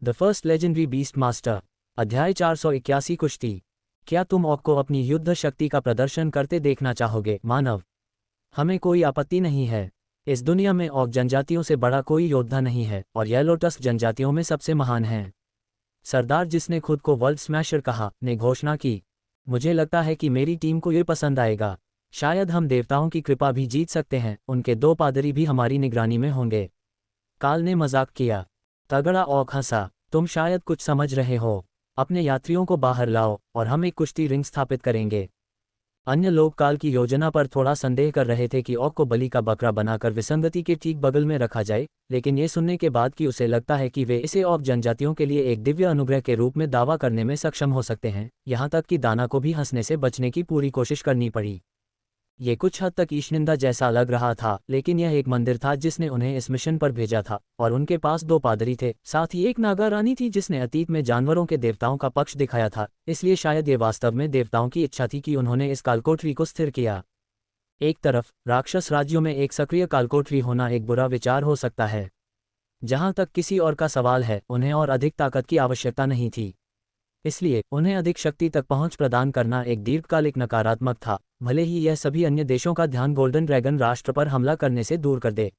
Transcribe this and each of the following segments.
The first legendary beast master. अध्याय 481 कुश्ती। क्या तुम ऑक को अपनी युद्ध शक्ति का प्रदर्शन करते देखना चाहोगे मानव? हमें कोई आपत्ति नहीं है। इस दुनिया में ऑक जनजातियों से बड़ा कोई योद्धा नहीं है और येलो टस्क जनजातियों में सबसे महान है। सरदार, जिसने खुद को वर्ल्ड स्मैशर कहा, ने घोषणा की। मुझे लगता है कि मेरी टीम को ये पसंद आएगा। शायद हम देवताओं की कृपा भी जीत सकते हैं। उनके 2 पादरी भी हमारी निगरानी में होंगे। काल ने मजाक किया। तगड़ा ऑक हंसा। तुम शायद कुछ समझ रहे हो। अपने यात्रियों को बाहर लाओ और हम एक कुश्ती रिंग स्थापित करेंगे। अन्य लोग काल की योजना पर थोड़ा संदेह कर रहे थे कि ऑक को बलि का बकरा बनाकर विसंगति के ठीक बगल में रखा जाए, लेकिन ये सुनने के बाद कि उसे लगता है कि वे इसे ऑक जनजातियों के लिए एक दिव्य अनुग्रह के रूप में दावा करने में सक्षम हो सकते हैं, यहाँ तक कि दाना को भी हंसने से बचने की पूरी कोशिश करनी पड़ी। ये कुछ हद तक ईशनिंदा जैसा लग रहा था, लेकिन यह एक मंदिर था जिसने उन्हें इस मिशन पर भेजा था, और उनके पास 2 पादरी थे, साथ ही एक नागा रानी थी जिसने अतीत में जानवरों के देवताओं का पक्ष दिखाया था। इसलिए शायद ये वास्तव में देवताओं की इच्छा थी कि उन्होंने इस कालकोठरी को स्थिर किया। एक तरफ राक्षस राज्यों में एक सक्रिय कालकोठरी होना एक बुरा विचार हो सकता है। जहां तक किसी और का सवाल है, उन्हें और अधिक ताकत की आवश्यकता नहीं थी, इसलिए उन्हें अधिक शक्ति तक पहुंच प्रदान करना एक दीर्घकालिक नकारात्मक था, भले ही यह सभी अन्य देशों का ध्यान गोल्डन ड्रैगन राष्ट्र पर हमला करने से दूर कर दे।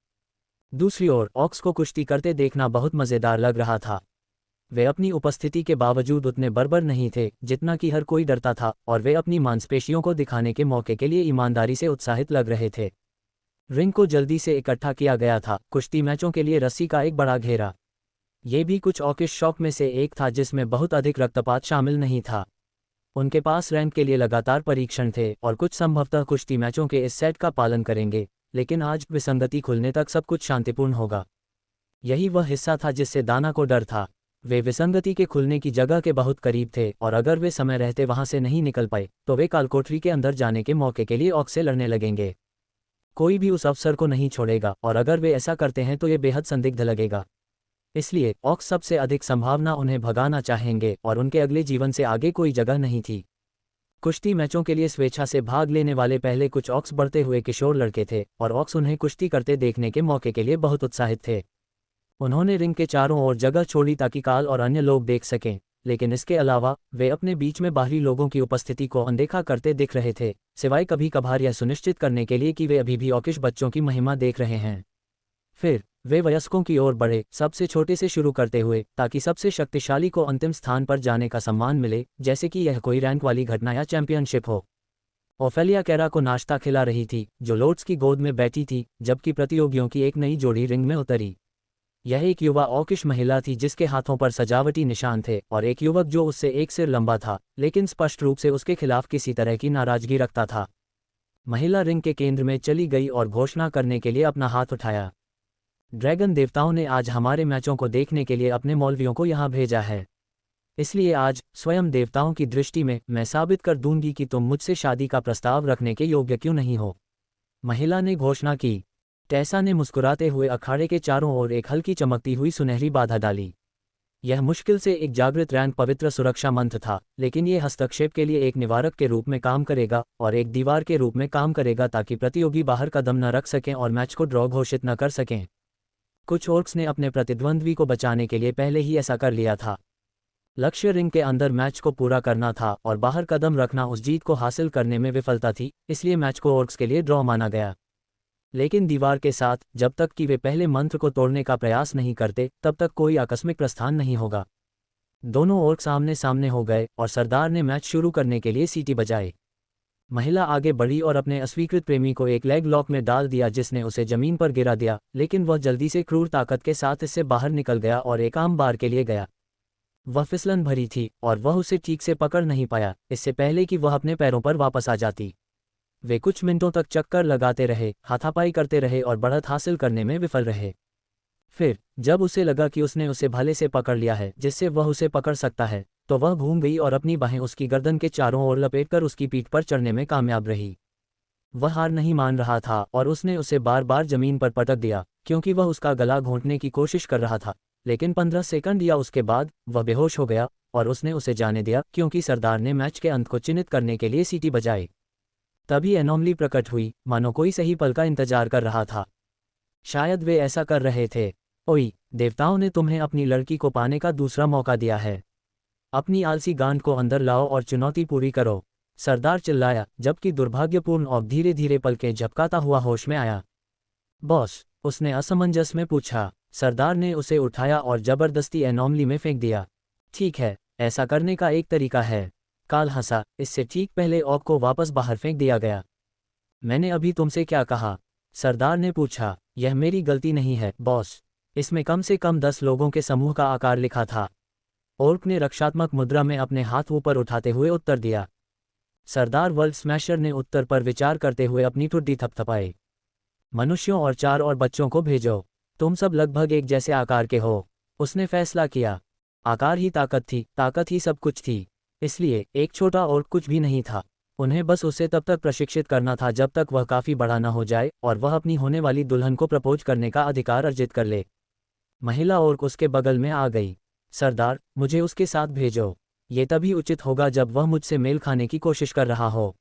दूसरी ओर ऑक्स को कुश्ती करते देखना बहुत मज़ेदार लग रहा था। वे अपनी उपस्थिति के बावजूद उतने बर्बर नहीं थे जितना कि हर कोई डरता था, और वे अपनी मांसपेशियों को दिखाने के मौके के लिए ईमानदारी से उत्साहित लग रहे थे। रिंग को जल्दी से इकट्ठा किया गया था, कुश्ती मैचों के लिए रस्सी का एक बड़ा घेरा। ये भी कुछ ऑकिश शौक में से एक था जिसमें बहुत अधिक रक्तपात शामिल नहीं था। उनके पास रैंक के लिए लगातार परीक्षण थे और कुछ संभवतः कुश्ती मैचों के इस सेट का पालन करेंगे, लेकिन आज विसंगति खुलने तक सब कुछ शांतिपूर्ण होगा। यही वह हिस्सा था जिससे दाना को डर था। वे विसंगति के खुलने की जगह के बहुत करीब थे, और अगर वे समय रहते वहां से नहीं निकल पाए तो वे कालकोठरी के अंदर जाने के मौके के लिए ऑक से लड़ने लगेंगे। कोई भी उस अवसर को नहीं छोड़ेगा, और अगर वे ऐसा करते हैं तो ये बेहद संदिग्ध लगेगा। इसलिए ऑक्स सबसे अधिक संभावना उन्हें भगाना चाहेंगे, और उनके अगले जीवन से आगे कोई जगह नहीं थी। कुश्ती मैचों के लिए स्वेच्छा से भाग लेने वाले पहले कुछ ऑक्स बढ़ते हुए किशोर लड़के थे, और ऑक्स उन्हें कुश्ती करते देखने के मौके के लिए बहुत उत्साहित थे। उन्होंने रिंग के चारों ओर जगह छोड़ी ताकि काल और अन्य लोग देख सकें, लेकिन इसके अलावा वे अपने बीच में बाहरी लोगों की उपस्थिति को अनदेखा करते दिख रहे थे, सिवाय कभी कभार यह सुनिश्चित करने के लिए कि वे अभी भी ऑकिश बच्चों की महिमा देख रहे हैं। फिर वे वयस्कों की ओर बढ़े, सबसे छोटे से शुरू करते हुए, ताकि सबसे शक्तिशाली को अंतिम स्थान पर जाने का सम्मान मिले, जैसे कि यह कोई रैंक वाली घटना या चैंपियनशिप हो। ओफेलिया कैरा को नाश्ता खिला रही थी, जो लॉर्ड्स की गोद में बैठी थी, जबकि प्रतियोगियों की एक नई जोड़ी रिंग में उतरी। यह एक युवा ऑकिश महिला थी जिसके हाथों पर सजावटी निशान थे, और एक युवक जो उससे एक सिर लंबा था, लेकिन स्पष्ट रूप से उसके खिलाफ किसी तरह की नाराजगी रखता था। महिला रिंग के केंद्र में चली गई और घोषणा करने के लिए अपना हाथ उठाया। ड्रैगन देवताओं ने आज हमारे मैचों को देखने के लिए अपने मौलवियों को यहाँ भेजा है। इसलिए आज स्वयं देवताओं की दृष्टि में मैं साबित कर दूंगी कि तुम मुझसे शादी का प्रस्ताव रखने के योग्य क्यों नहीं हो। महिला ने घोषणा की। टेसा ने मुस्कुराते हुए अखाड़े के चारों ओर एक हल्की चमकती हुई सुनहरी बाधा डाली। यह मुश्किल से एक जागृत रैंक पवित्र सुरक्षा मंत्र था, लेकिन यह हस्तक्षेप के लिए एक निवारक के रूप में काम करेगा और एक दीवार के रूप में काम करेगा ताकि प्रतियोगी बाहर कदम न रख सकें और मैच को ड्रॉ घोषित न कर सकें। कुछ ऑर्क्स ने अपने प्रतिद्वंद्वी को बचाने के लिए पहले ही ऐसा कर लिया था। लक्ष्य रिंग के अंदर मैच को पूरा करना था और बाहर कदम रखना उस जीत को हासिल करने में विफलता थी, इसलिए मैच को ऑर्क्स के लिए ड्रॉ माना गया। लेकिन दीवार के साथ, जब तक कि वे पहले मंत्र को तोड़ने का प्रयास नहीं करते, तब तक कोई आकस्मिक प्रस्थान नहीं होगा। दोनों ऑर्क्स आमने सामने हो गए और सरदार ने मैच शुरू करने के लिए सीटी बजाई। महिला आगे बढ़ी और अपने अस्वीकृत प्रेमी को एक लेग लॉक में डाल दिया जिसने उसे जमीन पर गिरा दिया, लेकिन वह जल्दी से क्रूर ताकत के साथ इससे बाहर निकल गया और एक आम बार के लिए गया। वह फिसलन भरी थी और वह उसे ठीक से पकड़ नहीं पाया, इससे पहले कि वह अपने पैरों पर वापस आ जाती। वे कुछ मिनटों तक चक्कर लगाते रहे, हाथापाई करते रहे और बढ़त हासिल करने में विफल रहे। फिर जब उसे लगा कि उसने उसे भले से पकड़ लिया है जिससे वह उसे पकड़ सकता है, तो वह घूम गई और अपनी बाहें उसकी गर्दन के चारों ओर लपेटकर उसकी पीठ पर चढ़ने में कामयाब रही। वह हार नहीं मान रहा था और उसने उसे बार बार जमीन पर पटक दिया, क्योंकि वह उसका गला घोंटने की कोशिश कर रहा था, लेकिन 15 सेकंड या उसके बाद वह बेहोश हो गया और उसने उसे जाने दिया क्योंकि सरदार ने मैच के अंत को चिन्हित करने के लिए सीटी बजाई। तभी एनोमली प्रकट हुई, मानो कोई सही पल का इंतजार कर रहा था। शायद वे ऐसा कर रहे थे। ओई, देवताओं ने तुम्हें अपनी लड़की को पाने का दूसरा मौका दिया है। अपनी आलसी गांड को अंदर लाओ और चुनौती पूरी करो, सरदार चिल्लाया, जबकि दुर्भाग्यपूर्ण और धीरे धीरे पलकें झपकाता हुआ होश में आया। बॉस, उसने असमंजस में पूछा। सरदार ने उसे उठाया और जबरदस्ती एनॉमली में फेंक दिया। ठीक है, ऐसा करने का एक तरीका है। काल हंसा, इससे ठीक पहले ऑक को वापस बाहर फेंक दिया गया। मैंने अभी तुमसे क्या कहा? सरदार ने पूछा। यह मेरी गलती नहीं है, बॉस। इसमें कम से कम 10 लोगों के समूह का आकार लिखा था। ऑर्क ने रक्षात्मक मुद्रा में अपने हाथ ऊपर उठाते हुए उत्तर दिया। सरदार वर्ल्ड स्मैशर ने उत्तर पर विचार करते हुए अपनी ठुड्डी थपथपाई। मनुष्यों और 4 और बच्चों को भेजो। तुम सब लगभग एक जैसे आकार के हो, उसने फैसला किया। आकार ही ताकत थी, ताकत ही सब कुछ थी। इसलिए एक छोटा और कुछ भी नहीं था। उन्हें बस उसे तब तक प्रशिक्षित करना था जब तक वह काफ़ी बड़ा न हो जाए और वह अपनी होने वाली दुल्हन को प्रपोज करने का अधिकार अर्जित कर ले। महिला ऑर्क उसके बगल में आ गई। सरदार, मुझे उसके साथ भेजो। ये तभी उचित होगा जब वह मुझसे मेल खाने की कोशिश कर रहा हो,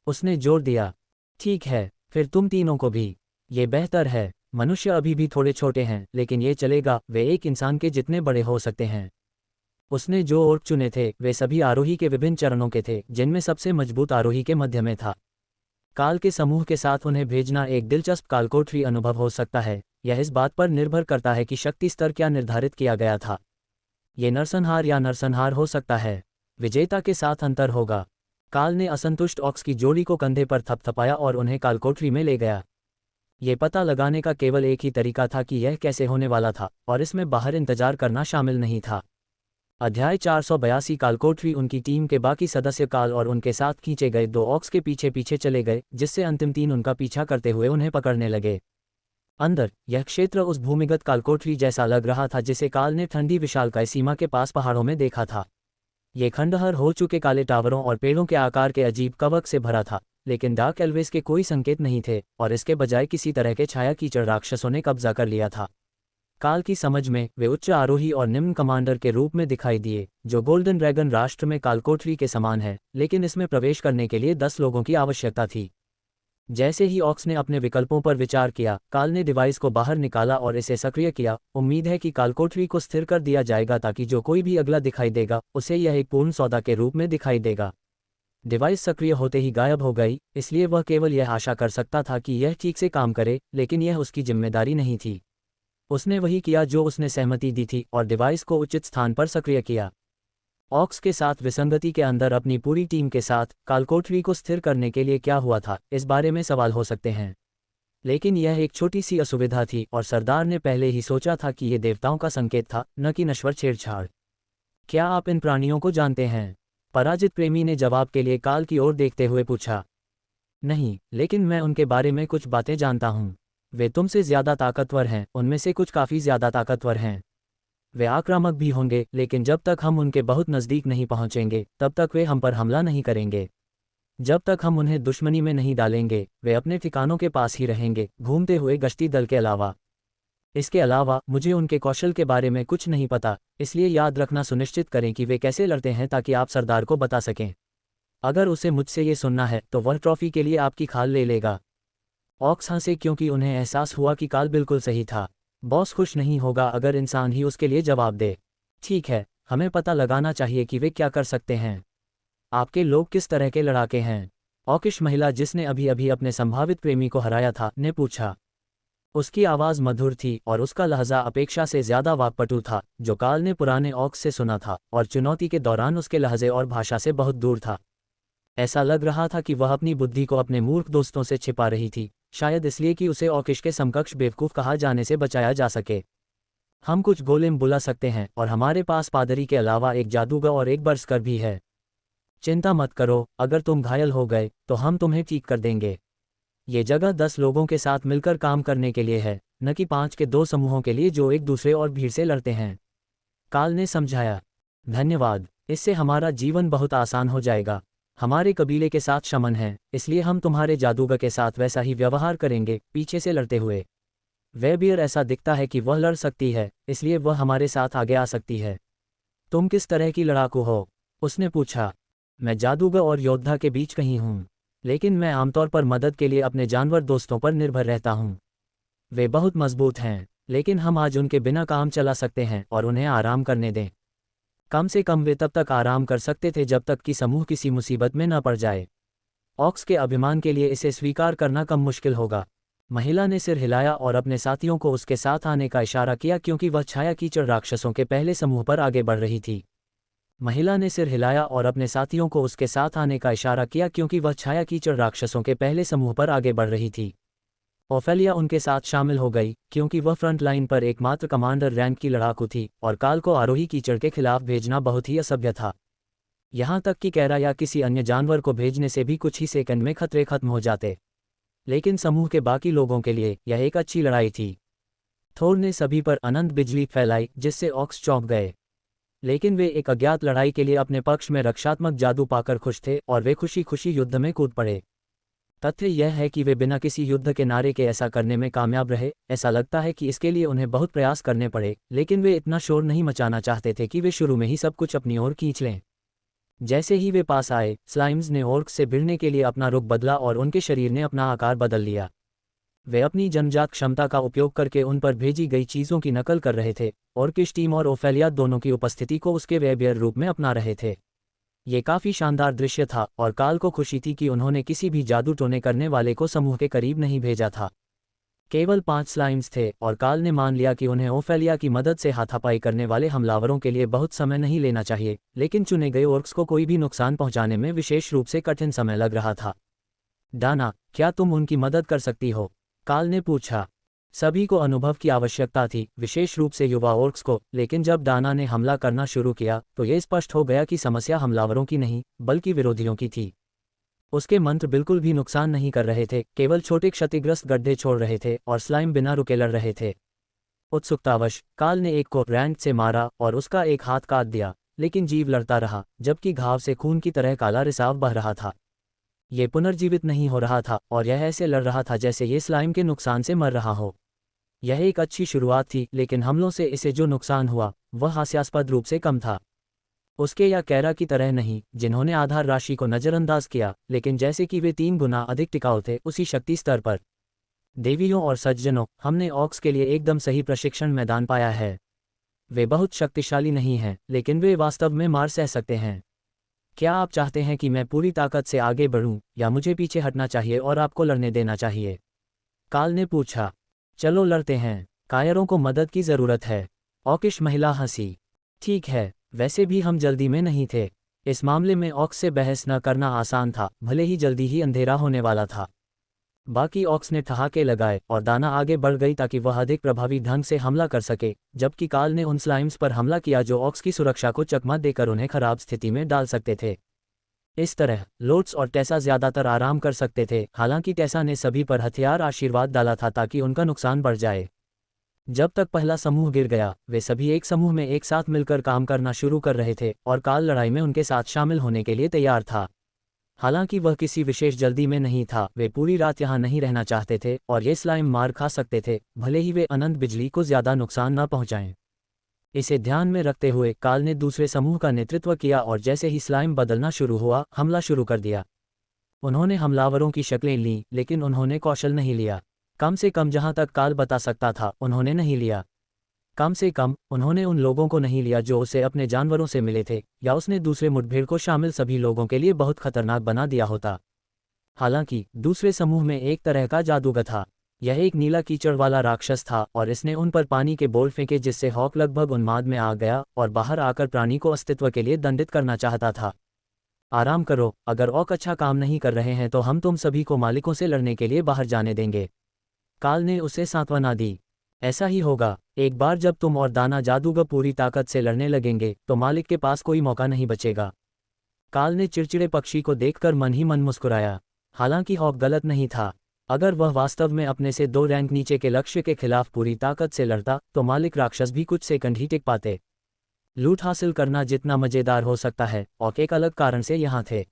उसने जोर दिया। ठीक है, फिर तुम तीनों को भी। ये बेहतर है। मनुष्य अभी भी थोड़े छोटे हैं, लेकिन ये चलेगा, वे एक इंसान के जितने बड़े हो सकते हैं। उसने जो ऑर्क चुने थे वे सभी आरोही के विभिन्न चरणों के थे, जिनमें सबसे मजबूत आरोही के मध्य में था। काल के समूह के साथ उन्हें भेजना एक दिलचस्प कालकोठरी अनुभव हो सकता है। यह इस बात पर निर्भर करता है कि शक्ति स्तर क्या निर्धारित किया गया था। ये नरसंहार या नरसंहार हो सकता है। विजेता के साथ अंतर होगा। काल ने असंतुष्ट ऑक्स की जोड़ी को कंधे पर थपथपाया और उन्हें कालकोठरी में ले गया। ये पता लगाने का केवल एक ही तरीका था कि यह कैसे होने वाला था, और इसमें बाहर इंतजार करना शामिल नहीं था। अध्याय 482 कालकोठरी। उनकी टीम के बाकी सदस्य काल और उनके साथ खींचे गए 2 ऑक्स के पीछे पीछे चले गए, जिससे अंतिम 3 उनका पीछा करते हुए उन्हें पकड़ने लगे। अंदर, यह क्षेत्र उस भूमिगत कालकोठरी जैसा लग रहा था जिसे काल ने ठंडी विशालकाय सीमा के पास पहाड़ों में देखा था। ये खंडहर हो चुके काले टावरों और पेड़ों के आकार के अजीब कवक से भरा था, लेकिन डार्क एल्वेस के कोई संकेत नहीं थे, और इसके बजाय किसी तरह के छाया कीचड़ राक्षसों ने कब्जा कर लिया था। काल की समझ में वे उच्च आरोही और निम्न कमांडर के रूप में दिखाई दिए, जो गोल्डन ड्रैगन राष्ट्र में कालकोठरी के समान है, लेकिन इसमें प्रवेश करने के लिए 10 लोगों की आवश्यकता थी। जैसे ही ऑक्स ने अपने विकल्पों पर विचार किया, काल ने डिवाइस को बाहर निकाला और इसे सक्रिय किया। उम्मीद है कि कालकोठरी को स्थिर कर दिया जाएगा ताकि जो कोई भी अगला दिखाई देगा उसे यह एक पूर्ण सौदा के रूप में दिखाई देगा। डिवाइस सक्रिय होते ही गायब हो गई, इसलिए वह केवल यह आशा कर सकता था कि यह ठीक से काम करे, लेकिन यह उसकी जिम्मेदारी नहीं थी। उसने वही किया जो उसने सहमति दी थी और डिवाइस को उचित स्थान पर सक्रिय किया। ऑक्स के साथ विसंगति के अंदर अपनी पूरी टीम के साथ कालकोठरी को स्थिर करने के लिए क्या हुआ था, इस बारे में सवाल हो सकते हैं। लेकिन यह एक छोटी सी असुविधा थी और सरदार ने पहले ही सोचा था कि यह देवताओं का संकेत था, न कि नश्वर छेड़छाड़। क्या आप इन प्राणियों को जानते हैं? पराजित प्रेमी ने जवाब के लिए काल की ओर देखते हुए पूछा। नहीं, लेकिन मैं उनके बारे में कुछ बातें जानता हूँ। वे तुमसे ज़्यादा ताकतवर हैं, उनमें से कुछ काफ़ी ज़्यादा ताकतवर हैं। वे आक्रामक भी होंगे, लेकिन जब तक हम उनके बहुत नज़दीक नहीं पहुँचेंगे तब तक वे हम पर हमला नहीं करेंगे। जब तक हम उन्हें दुश्मनी में नहीं डालेंगे वे अपने ठिकानों के पास ही रहेंगे, घूमते हुए गश्ती दल के अलावा। इसके अलावा मुझे उनके कौशल के बारे में कुछ नहीं पता, इसलिए याद रखना सुनिश्चित करें कि वे कैसे लड़ते हैं ताकि आप सरदार को बता सकें। अगर उसे मुझसे ये सुनना है तो वह ट्रॉफी के लिए आपकी खाल ले लेगा। ऑक्स हंसे क्योंकि उन्हें एहसास हुआ कि काल बिल्कुल सही था। बॉस खुश नहीं होगा अगर इंसान ही उसके लिए जवाब दे। ठीक है, हमें पता लगाना चाहिए कि वे क्या कर सकते हैं। आपके लोग किस तरह के लड़ाके हैं? ऑकिश महिला जिसने अभी अभी अपने संभावित प्रेमी को हराया था ने पूछा। उसकी आवाज़ मधुर थी और उसका लहजा अपेक्षा से ज़्यादा वाकपटु था, जो काल ने पुराने ऑक्स से सुना था और चुनौती के दौरान उसके लहजे और भाषा से बहुत दूर था। ऐसा लग रहा था कि वह अपनी बुद्धि को अपने मूर्ख दोस्तों से छिपा रही थी, शायद इसलिए कि उसे ऑकिश के समकक्ष बेवकूफ़ कहा जाने से बचाया जा सके। हम कुछ गोलेम बुला सकते हैं और हमारे पास पादरी के अलावा एक जादूगर और एक बरस्कर भी है। चिंता मत करो, अगर तुम घायल हो गए तो हम तुम्हें ठीक कर देंगे। ये जगह 10 लोगों के साथ मिलकर काम करने के लिए है, न कि 5 के 2 समूहों के लिए जो एक दूसरे और भीड़ से लड़ते हैं। काल ने समझाया। धन्यवाद, इससे हमारा जीवन बहुत आसान हो जाएगा। हमारे कबीले के साथ शमन है, इसलिए हम तुम्हारे जादूगर के साथ वैसा ही व्यवहार करेंगे, पीछे से लड़ते हुए। वेबियर ऐसा दिखता है कि वह लड़ सकती है, इसलिए वह हमारे साथ आगे आ सकती है। तुम किस तरह की लड़ाकू हो? उसने पूछा। मैं जादूगर और योद्धा के बीच कहीं हूँ, लेकिन मैं आमतौर पर मदद के लिए अपने जानवर दोस्तों पर निर्भर रहता हूँ। वे बहुत मजबूत हैं। लेकिन हम आज उनके बिना काम चला सकते हैं और उन्हें आराम करने दें। कम से कम वे तब तक आराम कर सकते थे जब तक कि समूह किसी मुसीबत में न पड़ जाए। ऑक्स के अभिमान के लिए इसे स्वीकार करना कम मुश्किल होगा। महिला ने सिर हिलाया और अपने साथियों को उसके साथ आने का इशारा किया क्योंकि वह छाया कीचड़ राक्षसों के पहले समूह पर आगे बढ़ रही थी। महिला ने सिर हिलाया और अपने साथियों को उसके साथ आने का इशारा किया क्योंकि वह छाया कीचड़ राक्षसों के पहले समूह पर आगे बढ़ रही थी। ओफेलिया उनके साथ शामिल हो गई क्योंकि वह फ्रंट लाइन पर एकमात्र कमांडर रैंक की लड़ाकू थी और काल को आरोही कीचड़ के खिलाफ भेजना बहुत ही असभ्य था। यहाँ तक कि कैरा या किसी अन्य जानवर को भेजने से भी कुछ ही सेकंड में खतरे खत्म हो जाते। लेकिन समूह के बाकी लोगों के लिए यह एक अच्छी लड़ाई थी। थोर ने सभी पर अनंत बिजली फैलाई जिससे ऑक्स चौंक गए। लेकिन वे एक अज्ञात लड़ाई के लिए अपने पक्ष में रक्षात्मक जादू पाकर खुश थे और वे खुशी खुशी युद्ध में कूद पड़े। तथ्य यह है कि वे बिना किसी युद्ध के नारे के ऐसा करने में कामयाब रहे। ऐसा लगता है कि इसके लिए उन्हें बहुत प्रयास करने पड़े, लेकिन वे इतना शोर नहीं मचाना चाहते थे कि वे शुरू में ही सब कुछ अपनी ओर खींच लें। जैसे ही वे पास आए, स्लाइम्स ने ऑर्क्स से भिड़ने के लिए अपना रुख बदला और उनके शरीर ने अपना आकार बदल लिया। वे अपनी जन्मजात क्षमता का उपयोग करके उन पर भेजी गई चीज़ों की नकल कर रहे थे और किश टीम और ओफेलिया दोनों की उपस्थिति को उसके वेबियर रूप में अपना रहे थे। ये काफ़ी शानदार दृश्य था और काल को खुशी थी कि उन्होंने किसी भी जादू टोने करने वाले को समूह के करीब नहीं भेजा था। केवल 5 स्लाइम्स थे और काल ने मान लिया कि उन्हें ओफेलिया की मदद से हाथापाई करने वाले हमलावरों के लिए बहुत समय नहीं लेना चाहिए, लेकिन चुने गए ऑर्क्स को कोई भी नुकसान पहुंचाने में विशेष रूप से कठिन समय लग रहा था। डाना, क्या तुम उनकी मदद कर सकती हो? काल ने पूछा। सभी को अनुभव की आवश्यकता थी, विशेष रूप से युवा ऑर्क्स को, लेकिन जब डाना ने हमला करना शुरू किया तो यह स्पष्ट हो गया कि समस्या हमलावरों की नहीं बल्कि विरोधियों की थी। उसके मंत्र बिल्कुल भी नुकसान नहीं कर रहे थे, केवल छोटे क्षतिग्रस्त गड्ढे छोड़ रहे थे और स्लाइम बिना रुके लड़ रहे थे। उत्सुकतावश काल ने एक को रैंक से मारा और उसका एक हाथ काट दिया, लेकिन जीव लड़ता रहा जबकि घाव से खून की तरह काला रिसाव बह रहा था। ये पुनर्जीवित नहीं हो रहा था और यह ऐसे लड़ रहा था जैसे ये स्लाइम के नुकसान से मर रहा हो। यह एक अच्छी शुरुआत थी, लेकिन हमलों से इसे जो नुकसान हुआ वह हास्यास्पद रूप से कम था। उसके या कैरा की तरह नहीं, जिन्होंने आधार राशि को नज़रअंदाज किया, लेकिन जैसे कि वे 3 गुना अधिक टिकाऊ थे उसी शक्ति स्तर पर। देवियों और सज्जनों, हमने ऑक्स के लिए एकदम सही प्रशिक्षण मैदान पाया है। वे बहुत शक्तिशाली नहीं हैं, लेकिन वे वास्तव में मार सह सकते हैं। क्या आप चाहते हैं कि मैं पूरी ताकत से आगे बढ़ूं या मुझे पीछे हटना चाहिए और आपको लड़ने देना चाहिए? काल ने पूछा। चलो लड़ते हैं, कायरों को मदद की ज़रूरत है। ऑकिश महिला हंसी। ठीक है, वैसे भी हम जल्दी में नहीं थे। इस मामले में ऑक्स से बहस न करना आसान था, भले ही जल्दी ही अंधेरा होने वाला था। बाकी ऑक्स ने ठहाके लगाए और दाना आगे बढ़ गई ताकि वह अधिक प्रभावी ढंग से हमला कर सके, जबकि काल ने उन स्लाइम्स पर हमला किया जो ऑक्स की सुरक्षा को चकमा देकर उन्हें खराब स्थिति में डाल सकते थे। इस तरह लोट्स और टेसा ज़्यादातर आराम कर सकते थे, हालांकि टेसा ने सभी पर हथियार आशीर्वाद डाला था ताकि उनका नुकसान बढ़ जाए। जब तक पहला समूह गिर गया, वे सभी एक समूह में एक साथ मिलकर काम करना शुरू कर रहे थे और काल लड़ाई में उनके साथ शामिल होने के लिए तैयार था। हालांकि वह किसी विशेष जल्दी में नहीं था, वे पूरी रात यहाँ नहीं रहना चाहते थे और ये स्लाइम मार खा सकते थे, भले ही वे अनंत बिजली को ज़्यादा नुकसान न पहुँचाएं। इसे ध्यान में रखते हुए काल ने दूसरे समूह का नेतृत्व किया और जैसे ही स्लाइम बदलना शुरू हुआ, हमला शुरू कर दिया। उन्होंने हमलावरों की शक्लें लीं, लेकिन उन्होंने कौशल नहीं लिया। कम से कम जहां तक काल बता सकता था, उन्होंने नहीं लिया। कम से कम उन्होंने उन लोगों को नहीं लिया जो उसे अपने जानवरों से मिले थे, या उसने दूसरे मुठभेड़ को शामिल सभी लोगों के लिए बहुत खतरनाक बना दिया होता। हालांकि दूसरे समूह में एक तरह का जादूगर था। यह एक नीला कीचड़ वाला राक्षस था और इसने उन पर पानी के बोल फेंके जिससे हॉक लगभग उन्माद में आ गया और बाहर आकर प्राणी को अस्तित्व के लिए दंडित करना चाहता था। आराम करो, अगर ऑक अच्छा काम नहीं कर रहे हैं तो हम तुम सभी को मालिकों से लड़ने के लिए बाहर जाने देंगे। काल ने उसे सांत्वना दी। ऐसा ही होगा, एक बार जब तुम और दाना जादूगर पूरी ताकत से लड़ने लगेंगे तो मालिक के पास कोई मौका नहीं बचेगा। काल ने चिड़चिड़े पक्षी को देखकर मन ही मन मुस्कुराया। हालांकि हॉक गलत नहीं था। अगर वह वास्तव में अपने से 2 रैंक नीचे के लक्ष्य के खिलाफ पूरी ताकत से लड़ता तो मालिक राक्षस भी कुछ सेकंड ही टिक पाते। लूट हासिल करना जितना मजेदार हो सकता है, ऑक एक अलग कारण से यहाँ थे।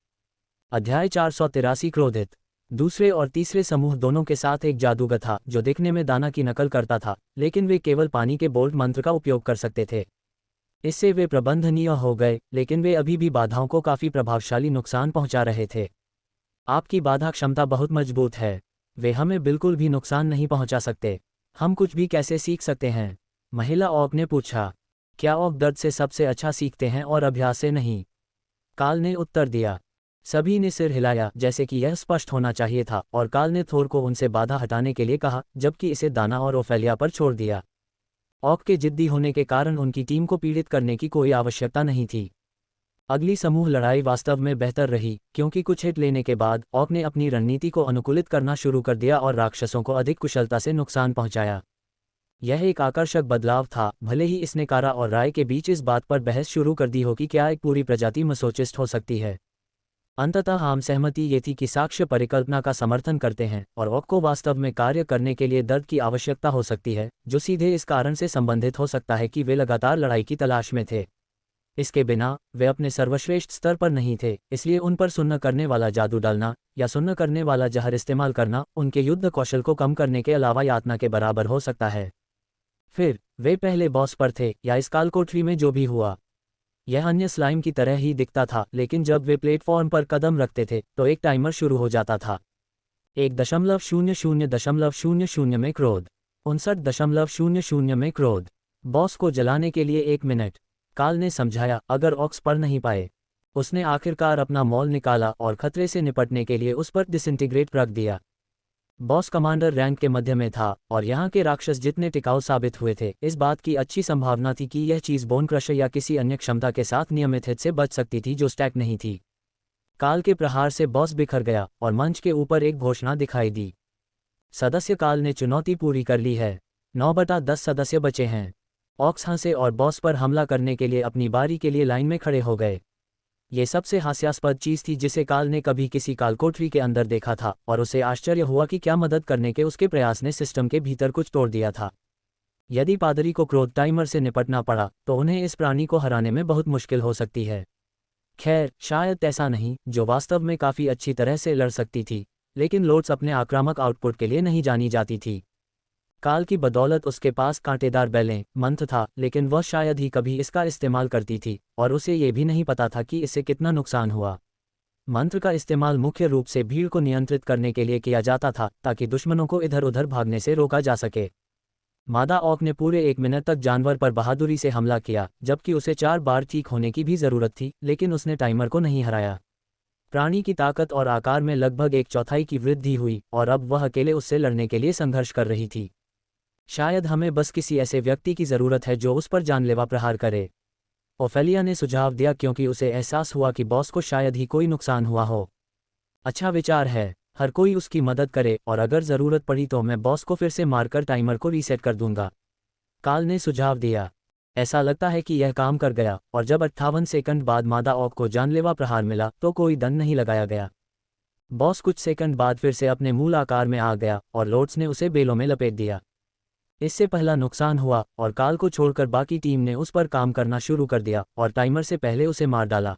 अध्याय 483 क्रोधित। दूसरे और तीसरे समूह दोनों के साथ एक जादूगर था जो दिखने में दाना की नकल करता था, लेकिन वे केवल पानी के बोल्ट मंत्र का उपयोग कर सकते थे। इससे वे प्रबंधनीय हो गए, लेकिन वे अभी भी बाधाओं को काफ़ी प्रभावशाली नुकसान पहुंचा रहे थे। आपकी बाधा क्षमता बहुत मजबूत है, वे हमें बिल्कुल भी नुकसान नहीं पहुंचा सकते। हम कुछ भी कैसे सीख सकते हैं? महिला ऑक ने पूछा। क्या ऑक दर्द से सबसे अच्छा सीखते हैं और अभ्यास से नहीं? काल ने उत्तर दिया। सभी ने सिर हिलाया जैसे कि यह स्पष्ट होना चाहिए था, और काल ने थोर को उनसे बाधा हटाने के लिए कहा, जबकि इसे दाना और ओफेलिया पर छोड़ दिया। ऑक के जिद्दी होने के कारण उनकी टीम को पीड़ित करने की कोई आवश्यकता नहीं थी। अगली समूह लड़ाई वास्तव में बेहतर रही, क्योंकि कुछ हिट लेने के बाद ऑक ने अपनी रणनीति को अनुकूलित करना शुरू कर दिया और राक्षसों को अधिक कुशलता से नुकसान पहुंचाया। यह एक आकर्षक बदलाव था, भले ही इसने कारा और राय के बीच इस बात पर बहस शुरू कर दी हो कि क्या एक पूरी प्रजाति मसोचिस्ट हो सकती है। अंततः आम सहमति ये थी कि साक्ष्य परिकल्पना का समर्थन करते हैं और ऑक को वास्तव में कार्य करने के लिए दर्द की आवश्यकता हो सकती है, जो सीधे इस कारण से संबंधित हो सकता है कि वे लगातार लड़ाई की तलाश में थे। इसके बिना वे अपने सर्वश्रेष्ठ स्तर पर नहीं थे, इसलिए उन पर सुन्न करने वाला जादू डालना या सुन्न करने वाला जहर इस्तेमाल करना उनके युद्ध कौशल को कम करने के अलावा यातना के बराबर हो सकता है। फिर वे पहले बॉस पर थे या इस कालकोठरी में जो भी हुआ। यह अन्य स्लाइम की तरह ही दिखता था, लेकिन जब वे प्लेटफॉर्म पर कदम रखते थे तो एक टाइमर शुरू हो जाता था। 1.00.00 में क्रोध, 59.00 में क्रोध। बॉस को जलाने के लिए 1 मिनट, काल ने समझाया। अगर ऑक्स पढ़ नहीं पाए। उसने आखिरकार अपना मॉल निकाला और खतरे से निपटने के लिए उस पर डिसइंटीग्रेट रख दिया। बॉस कमांडर रैंक के मध्य में था, और यहाँ के राक्षस जितने टिकाऊ साबित हुए थे, इस बात की अच्छी संभावना थी कि यह चीज़ बोन क्रशर या किसी अन्य क्षमता के साथ नियमित हित से बच सकती थी जो स्टैक नहीं थी। काल के प्रहार से बॉस बिखर गया और मंच के ऊपर एक घोषणा दिखाई दी। सदस्य काल ने चुनौती पूरी कर ली है। 9/10 सदस्य बचे हैं। ऑक्स हंसे और बॉस पर हमला करने के लिए अपनी बारी के लिए लाइन में खड़े हो गए। ये सबसे हास्यास्पद चीज़ थी जिसे काल ने कभी किसी कालकोठरी के अंदर देखा था, और उसे आश्चर्य हुआ कि क्या मदद करने के उसके प्रयास ने सिस्टम के भीतर कुछ तोड़ दिया था। यदि पादरी को क्रोध टाइमर से निपटना पड़ा तो उन्हें इस प्राणी को हराने में बहुत मुश्किल हो सकती है। खैर, शायद ऐसा नहीं, जो वास्तव में काफ़ी अच्छी तरह से लड़ सकती थी, लेकिन लोड्स अपने आक्रामक आउटपुट के लिए नहीं जानी जाती थी। काल की बदौलत उसके पास कांटेदार बैलें मंत्र था, लेकिन वह शायद ही कभी इसका इस्तेमाल करती थी, और उसे ये भी नहीं पता था कि इससे कितना नुकसान हुआ। मंत्र का इस्तेमाल मुख्य रूप से भीड़ को नियंत्रित करने के लिए किया जाता था, ताकि दुश्मनों को इधर उधर भागने से रोका जा सके। मादा ऑक ने पूरे 1 मिनट तक जानवर पर बहादुरी से हमला किया, जबकि उसे 4 बार ठीक होने की भी ज़रूरत थी, लेकिन उसने टाइमर को नहीं हराया। प्राणी की ताकत और आकार में लगभग 1/4 की वृद्धि हुई, और अब वह अकेले उससे लड़ने के लिए संघर्ष कर रही थी। शायद हमें बस किसी ऐसे व्यक्ति की ज़रूरत है जो उस पर जानलेवा प्रहार करे, ओफेलिया ने सुझाव दिया, क्योंकि उसे एहसास हुआ कि बॉस को शायद ही कोई नुकसान हुआ हो। अच्छा विचार है, हर कोई उसकी मदद करे, और अगर ज़रूरत पड़ी तो मैं बॉस को फिर से मारकर टाइमर को रीसेट कर दूंगा, काल ने सुझाव दिया। ऐसा लगता है कि यह काम कर गया, और जब 58 सेकंड बाद मादा ऑक को जानलेवा प्रहार मिला तो कोई दंड नहीं लगाया गया। बॉस कुछ सेकंड बाद फिर से अपने मूल आकार में आ गया, और लोड्स ने उसे बेलों में लपेट दिया। इससे पहला नुकसान हुआ, और काल को छोड़कर बाकी टीम ने उस पर काम करना शुरू कर दिया और टाइमर से पहले उसे मार डाला।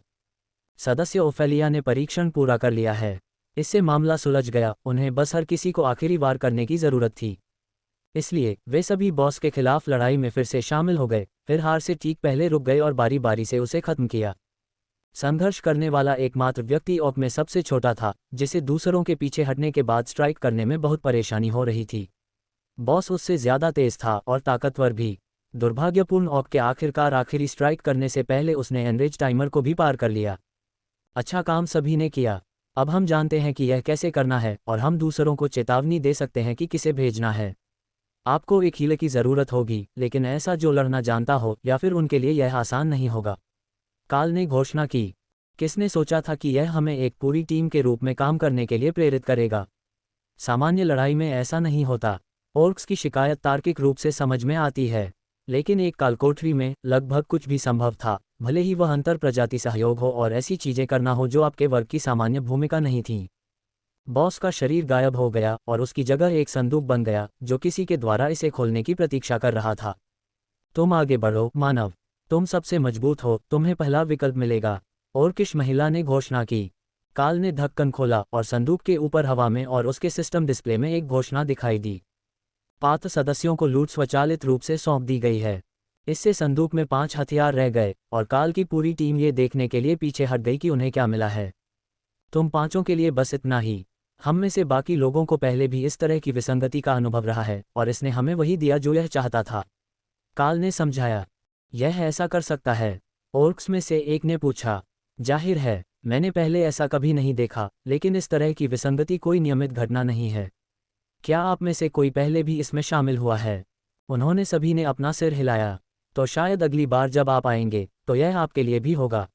सदस्य ओफेलिया ने परीक्षण पूरा कर लिया है। इससे मामला सुलझ गया, उन्हें बस हर किसी को आखिरी वार करने की ज़रूरत थी। इसलिए वे सभी बॉस के खिलाफ लड़ाई में फिर से शामिल हो गए, फिर हार से ठीक पहले रुक गए और बारी बारी से उसे खत्म किया। संघर्ष करने वाला एकमात्र व्यक्ति ऑक में सबसे छोटा था, जिसे दूसरों के पीछे हटने के बाद स्ट्राइक करने में बहुत परेशानी हो रही थी। बॉस उससे ज़्यादा तेज था और ताकतवर भी। दुर्भाग्यपूर्ण ऑक के आखिरकार आखिरी स्ट्राइक करने से पहले उसने एनरेज टाइमर को भी पार कर लिया। अच्छा काम सभी ने किया। अब हम जानते हैं कि यह कैसे करना है, और हम दूसरों को चेतावनी दे सकते हैं कि किसे भेजना है। आपको एक हीले की ज़रूरत होगी, लेकिन ऐसा जो लड़ना जानता हो, या फिर उनके लिए यह आसान नहीं होगा, काल ने घोषणा की। किसने सोचा था कि यह हमें एक पूरी टीम के रूप में काम करने के लिए प्रेरित करेगा? सामान्य लड़ाई में ऐसा नहीं होता। ऑर्क्स की शिकायत तार्किक रूप से समझ में आती है, लेकिन एक कालकोठरी में लगभग कुछ भी संभव था, भले ही वह अंतर प्रजाति सहयोग हो और ऐसी चीज़ें करना हो जो आपके वर्ग की सामान्य भूमिका नहीं थी। बॉस का शरीर गायब हो गया और उसकी जगह एक संदूक बन गया, जो किसी के द्वारा इसे खोलने की प्रतीक्षा कर रहा था। तुम आगे बढ़ो मानव, तुम सबसे मजबूत हो, तुम्हें पहला विकल्प मिलेगा, ऑर्किश महिला ने घोषणा की। काल ने ढक्कन खोला और संदूक के ऊपर हवा में और उसके सिस्टम डिस्प्ले में एक घोषणा दिखाई दी। पात्र सदस्यों को लूट स्वचालित रूप से सौंप दी गई है। इससे संदूक में 5 हथियार रह गए, और काल की पूरी टीम ये देखने के लिए पीछे हट गई कि उन्हें क्या मिला है। तुम पांचों के लिए बस इतना ही। हम में से बाकी लोगों को पहले भी इस तरह की विसंगति का अनुभव रहा है और इसने हमें वही दिया जो यह चाहता था। काल ने समझाया। यह ऐसा कर सकता है? ओर्क्स में से एक ने पूछा। जाहिर है, मैंने पहले ऐसा कभी नहीं देखा, लेकिन इस तरह की विसंगति कोई नियमित घटना नहीं है। क्या आप में से कोई पहले भी इसमें शामिल हुआ है? उन्होंने सभी ने अपना सिर हिलाया। तो शायद अगली बार जब आप आएंगे तो यह आपके लिए भी होगा।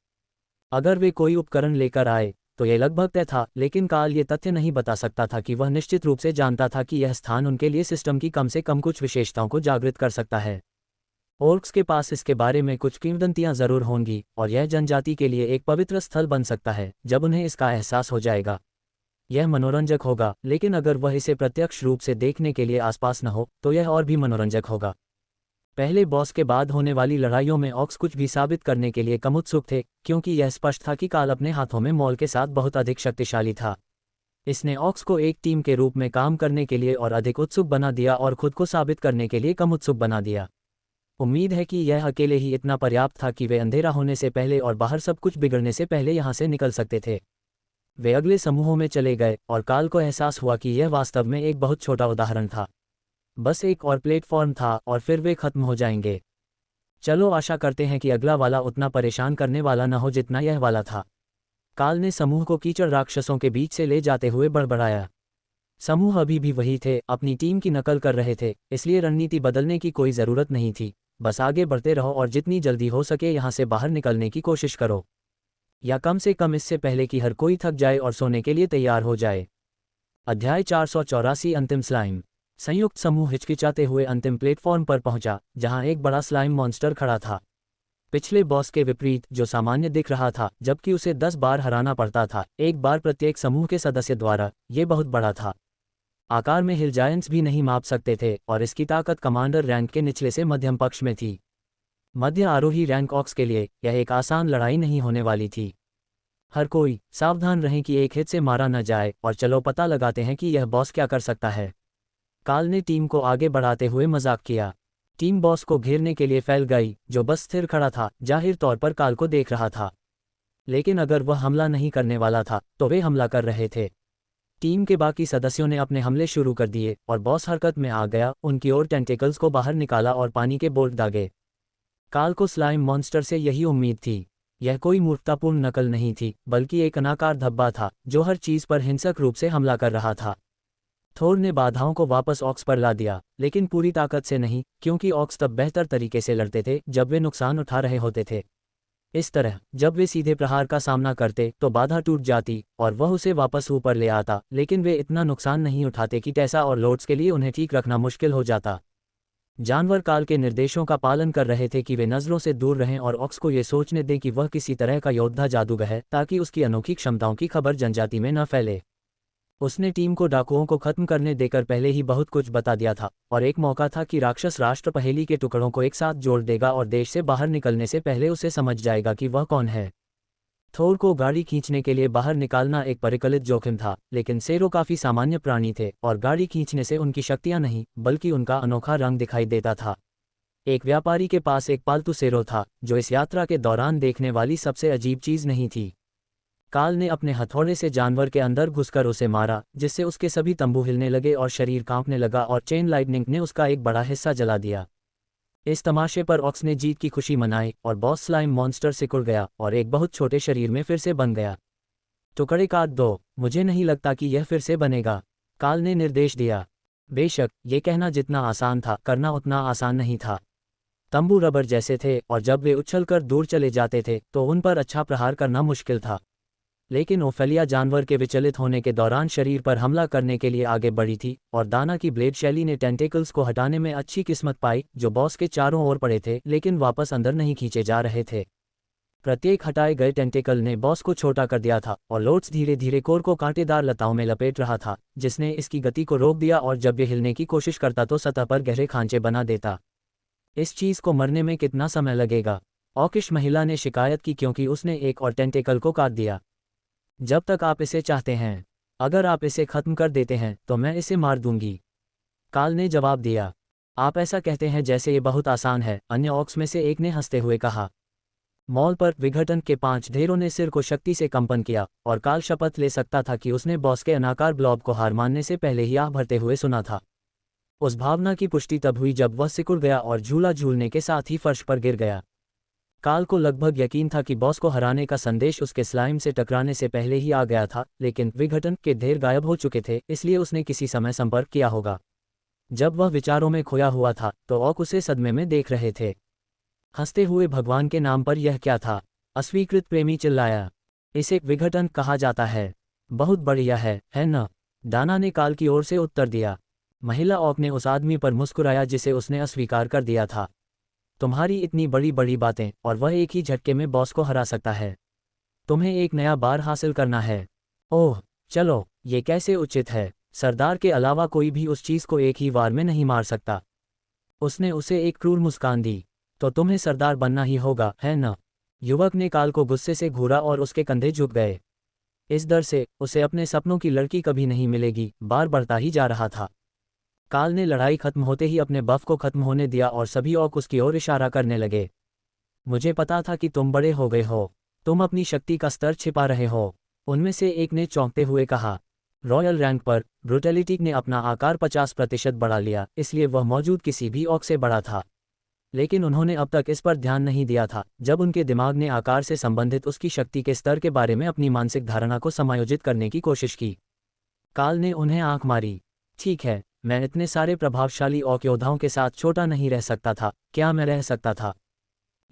अगर वे कोई उपकरण लेकर आए तो यह लगभग तय था, लेकिन काल ये तथ्य नहीं बता सकता था कि वह निश्चित रूप से जानता था कि यह स्थान उनके लिए सिस्टम की कम से कम कुछ विशेषताओं को जागृत कर सकता है। ओर्क्स के पास इसके बारे में कुछ किंवदंतियां जरूर होंगी और यह जनजाति के लिए एक पवित्र स्थल बन सकता है जब उन्हें इसका एहसास हो जाएगा। यह मनोरंजक होगा, लेकिन अगर वह इसे प्रत्यक्ष रूप से देखने के लिए आसपास न हो तो यह और भी मनोरंजक होगा। पहले बॉस के बाद होने वाली लड़ाइयों में ऑक्स कुछ भी साबित करने के लिए कम उत्सुक थे, क्योंकि यह स्पष्ट था कि काल अपने हाथों में मॉल के साथ बहुत अधिक शक्तिशाली था। इसने ऑक्स को एक टीम के रूप में काम करने के लिए और अधिक उत्सुक बना दिया और खुद को साबित करने के लिए कम उत्सुक बना दिया। उम्मीद है कि यह अकेले ही इतना पर्याप्त था कि वे अंधेरा होने से पहले और बाहर सब कुछ बिगड़ने से पहले यहाँ से निकल सकते थे। वे अगले समूहों में चले गए और काल को एहसास हुआ कि यह वास्तव में एक बहुत छोटा उदाहरण था। बस एक और प्लेटफॉर्म था और फिर वे खत्म हो जाएंगे। चलो आशा करते हैं कि अगला वाला उतना परेशान करने वाला न हो जितना यह वाला था। काल ने समूह को कीचड़ राक्षसों के बीच से ले जाते हुए बड़बड़ाया। समूह अभी भी वही थे, अपनी टीम की नकल कर रहे थे, इसलिए रणनीति बदलने की कोई ज़रूरत नहीं थी। बस आगे बढ़ते रहो और जितनी जल्दी हो सके यहाँ से बाहर निकलने की कोशिश करो, या कम से कम इससे पहले कि हर कोई थक जाए और सोने के लिए तैयार हो जाए। अध्याय 484 अंतिम स्लाइम। संयुक्त समूह हिचकिचाते हुए अंतिम प्लेटफॉर्म पर पहुंचा, जहां एक बड़ा स्लाइम मॉन्स्टर खड़ा था। पिछले बॉस के विपरीत, जो सामान्य दिख रहा था जबकि उसे 10 बार हराना पड़ता था, एक बार प्रत्येक समूह के सदस्य द्वारा, ये बहुत बड़ा था। आकार में हिल जायंट्स भी नहीं माप सकते थे और इसकी ताकत कमांडर रैंक के निचले से मध्यम पक्ष में थी। मध्य आरोही रैंक ऑक्स के लिए यह एक आसान लड़ाई नहीं होने वाली थी। हर कोई सावधान रहें कि एक हिट से मारा न जाए, और चलो पता लगाते हैं कि यह बॉस क्या कर सकता है। काल ने टीम को आगे बढ़ाते हुए मजाक किया। टीम बॉस को घेरने के लिए फैल गई, जो बस स्थिर खड़ा था, जाहिर तौर पर काल को देख रहा था। लेकिन अगर वह हमला नहीं करने वाला था तो वे हमला कर रहे थे। टीम के बाकी सदस्यों ने अपने हमले शुरू कर दिए और बॉस हरकत में आ गया, उनकी ओर टेंटेकल्स को बाहर निकाला और पानी के बोल्ट दागे। काल को स्लाइम मॉन्स्टर से यही उम्मीद थी। यह कोई मूर्खतापूर्ण नकल नहीं थी, बल्कि एक अनाकार धब्बा था जो हर चीज पर हिंसक रूप से हमला कर रहा था। थोर ने बाधाओं को वापस ऑक्स पर ला दिया, लेकिन पूरी ताकत से नहीं, क्योंकि ऑक्स तब बेहतर तरीके से लड़ते थे जब वे नुकसान उठा रहे होते थे। इस तरह जब वे सीधे प्रहार का सामना करते तो बाधा टूट जाती और वह उसे वापस ऊपर ले आता, लेकिन वे इतना नुकसान नहीं उठाते कि टेसा और लोड्स के लिए उन्हें ठीक रखना मुश्किल हो जाता। जानवर काल के निर्देशों का पालन कर रहे थे कि वे नज़रों से दूर रहें और ऑक्स को ये सोचने दें कि वह किसी तरह का योद्धा जादूगर है, ताकि उसकी अनोखी क्षमताओं की खबर जनजाति में न फैले। उसने टीम को डाकुओं को खत्म करने देकर पहले ही बहुत कुछ बता दिया था, और एक मौका था कि राक्षस राष्ट्र पहेली के टुकड़ों को एक साथ जोड़ देगा और देश से बाहर निकलने से पहले उसे समझ जाएगा कि वह कौन है। थोर को गाड़ी खींचने के लिए बाहर निकालना एक परिकलित जोखिम था, लेकिन सेरो काफी सामान्य प्राणी थे और गाड़ी खींचने से उनकी शक्तियां नहीं बल्कि उनका अनोखा रंग दिखाई देता था। एक व्यापारी के पास एक पालतू सेरो था, जो इस यात्रा के दौरान देखने वाली सबसे अजीब चीज नहीं थी। काल ने अपने हथौड़े से जानवर के अंदर घुसकर उसे मारा, जिससे उसके सभी तंबू हिलने लगे और शरीर कांपने लगा, और चेन लाइटनिंग ने उसका एक बड़ा हिस्सा जला दिया। इस तमाशे पर ऑक्स ने जीत की खुशी मनाई और बॉस स्लाइम मॉन्स्टर सिकुड़ गया और एक बहुत छोटे शरीर में फिर से बन गया। टुकड़े काट दो। मुझे नहीं लगता कि यह फिर से बनेगा, काल ने निर्देश दिया। बेशक, ये कहना जितना आसान था, करना उतना आसान नहीं था। तंबू रबर जैसे थे और जब वे उछलकर दूर चले जाते थे तो उन पर अच्छा प्रहार करना मुश्किल था। लेकिन ओफेलिया जानवर के विचलित होने के दौरान शरीर पर हमला करने के लिए आगे बढ़ी थी, और दाना की ब्लेड शैली ने टेंटेकल्स को हटाने में अच्छी किस्मत पाई, जो बॉस के चारों ओर पड़े थे लेकिन वापस अंदर नहीं खींचे जा रहे थे। प्रत्येक हटाए गए टेंटेकल ने बॉस को छोटा कर दिया था और लोड्स धीरे धीरे कोर को कांटेदार लताओं में लपेट रहा था, जिसने इसकी गति को रोक दिया, और जब ये हिलने की कोशिश करता तो सतह पर गहरे खांचे बना देता। इस चीज को मरने में कितना समय लगेगा? ऑकिश महिला ने शिकायत की, क्योंकि उसने एक और टेंटेकल को काट दिया। जब तक आप इसे चाहते हैं। अगर आप इसे खत्म कर देते हैं तो मैं इसे मार दूंगी, काल ने जवाब दिया। आप ऐसा कहते हैं जैसे ये बहुत आसान है, अन्य ऑक्स में से एक ने हंसते हुए कहा। मॉल पर विघटन के 5 ढेरों ने सिर को शक्ति से कंपन किया और काल शपथ ले सकता था कि उसने बॉस के अनाकार ब्लॉब को हार मानने से पहले ही आह भरते हुए सुना था। उस भावना की पुष्टि तब हुई जब वह सिकुड़ गया और झूला झूलने के साथ ही फर्श पर गिर गया। काल को लगभग यकीन था कि बॉस को हराने का संदेश उसके स्लाइम से टकराने से पहले ही आ गया था, लेकिन विघटन के ढेर गायब हो चुके थे, इसलिए उसने किसी समय संपर्क किया होगा। जब वह विचारों में खोया हुआ था तो ऑक उसे सदमे में देख रहे थे। हंसते हुए भगवान के नाम पर यह क्या था? अस्वीकृत प्रेमी चिल्लाया। इसे विघटन कहा जाता है। बहुत बढ़िया है न? डाना ने काल की ओर से उत्तर दिया। महिला ऑक ने उस आदमी पर मुस्कुराया जिसे उसने अस्वीकार कर दिया था। तुम्हारी इतनी बड़ी बड़ी बातें, और वह एक ही झटके में बॉस को हरा सकता है। तुम्हें एक नया बार हासिल करना है। ओह चलो, ये कैसे उचित है? सरदार के अलावा कोई भी उस चीज़ को एक ही वार में नहीं मार सकता। उसने उसे एक क्रूर मुस्कान दी। तो तुम्हें सरदार बनना ही होगा, है न? युवक ने काल को गुस्से से घूरा और उसके कंधे झुक गए। इस डर से उसे अपने सपनों की लड़की कभी नहीं मिलेगी बार बढ़ता ही जा रहा था। काल ने लड़ाई खत्म होते ही अपने बफ को खत्म होने दिया और सभी ऑक उसकी ओर इशारा करने लगे। मुझे पता था कि तुम बड़े हो गए हो। तुम अपनी शक्ति का स्तर छिपा रहे हो, उनमें से एक ने चौंकते हुए कहा। रॉयल रैंक पर ब्रूटैलिटी ने अपना आकार 50% बढ़ा लिया, इसलिए वह मौजूद किसी भी ऑक से बड़ा था। लेकिन उन्होंने अब तक इस पर ध्यान नहीं दिया था जब उनके दिमाग ने आकार से संबंधित उसकी शक्ति के स्तर के बारे में अपनी मानसिक धारणा को समायोजित करने की कोशिश की। काल ने उन्हें आंख मारी। ठीक है, मैं इतने सारे प्रभावशाली ऑक योद्धाओं के साथ छोटा नहीं रह सकता था। क्या मैं रह सकता था?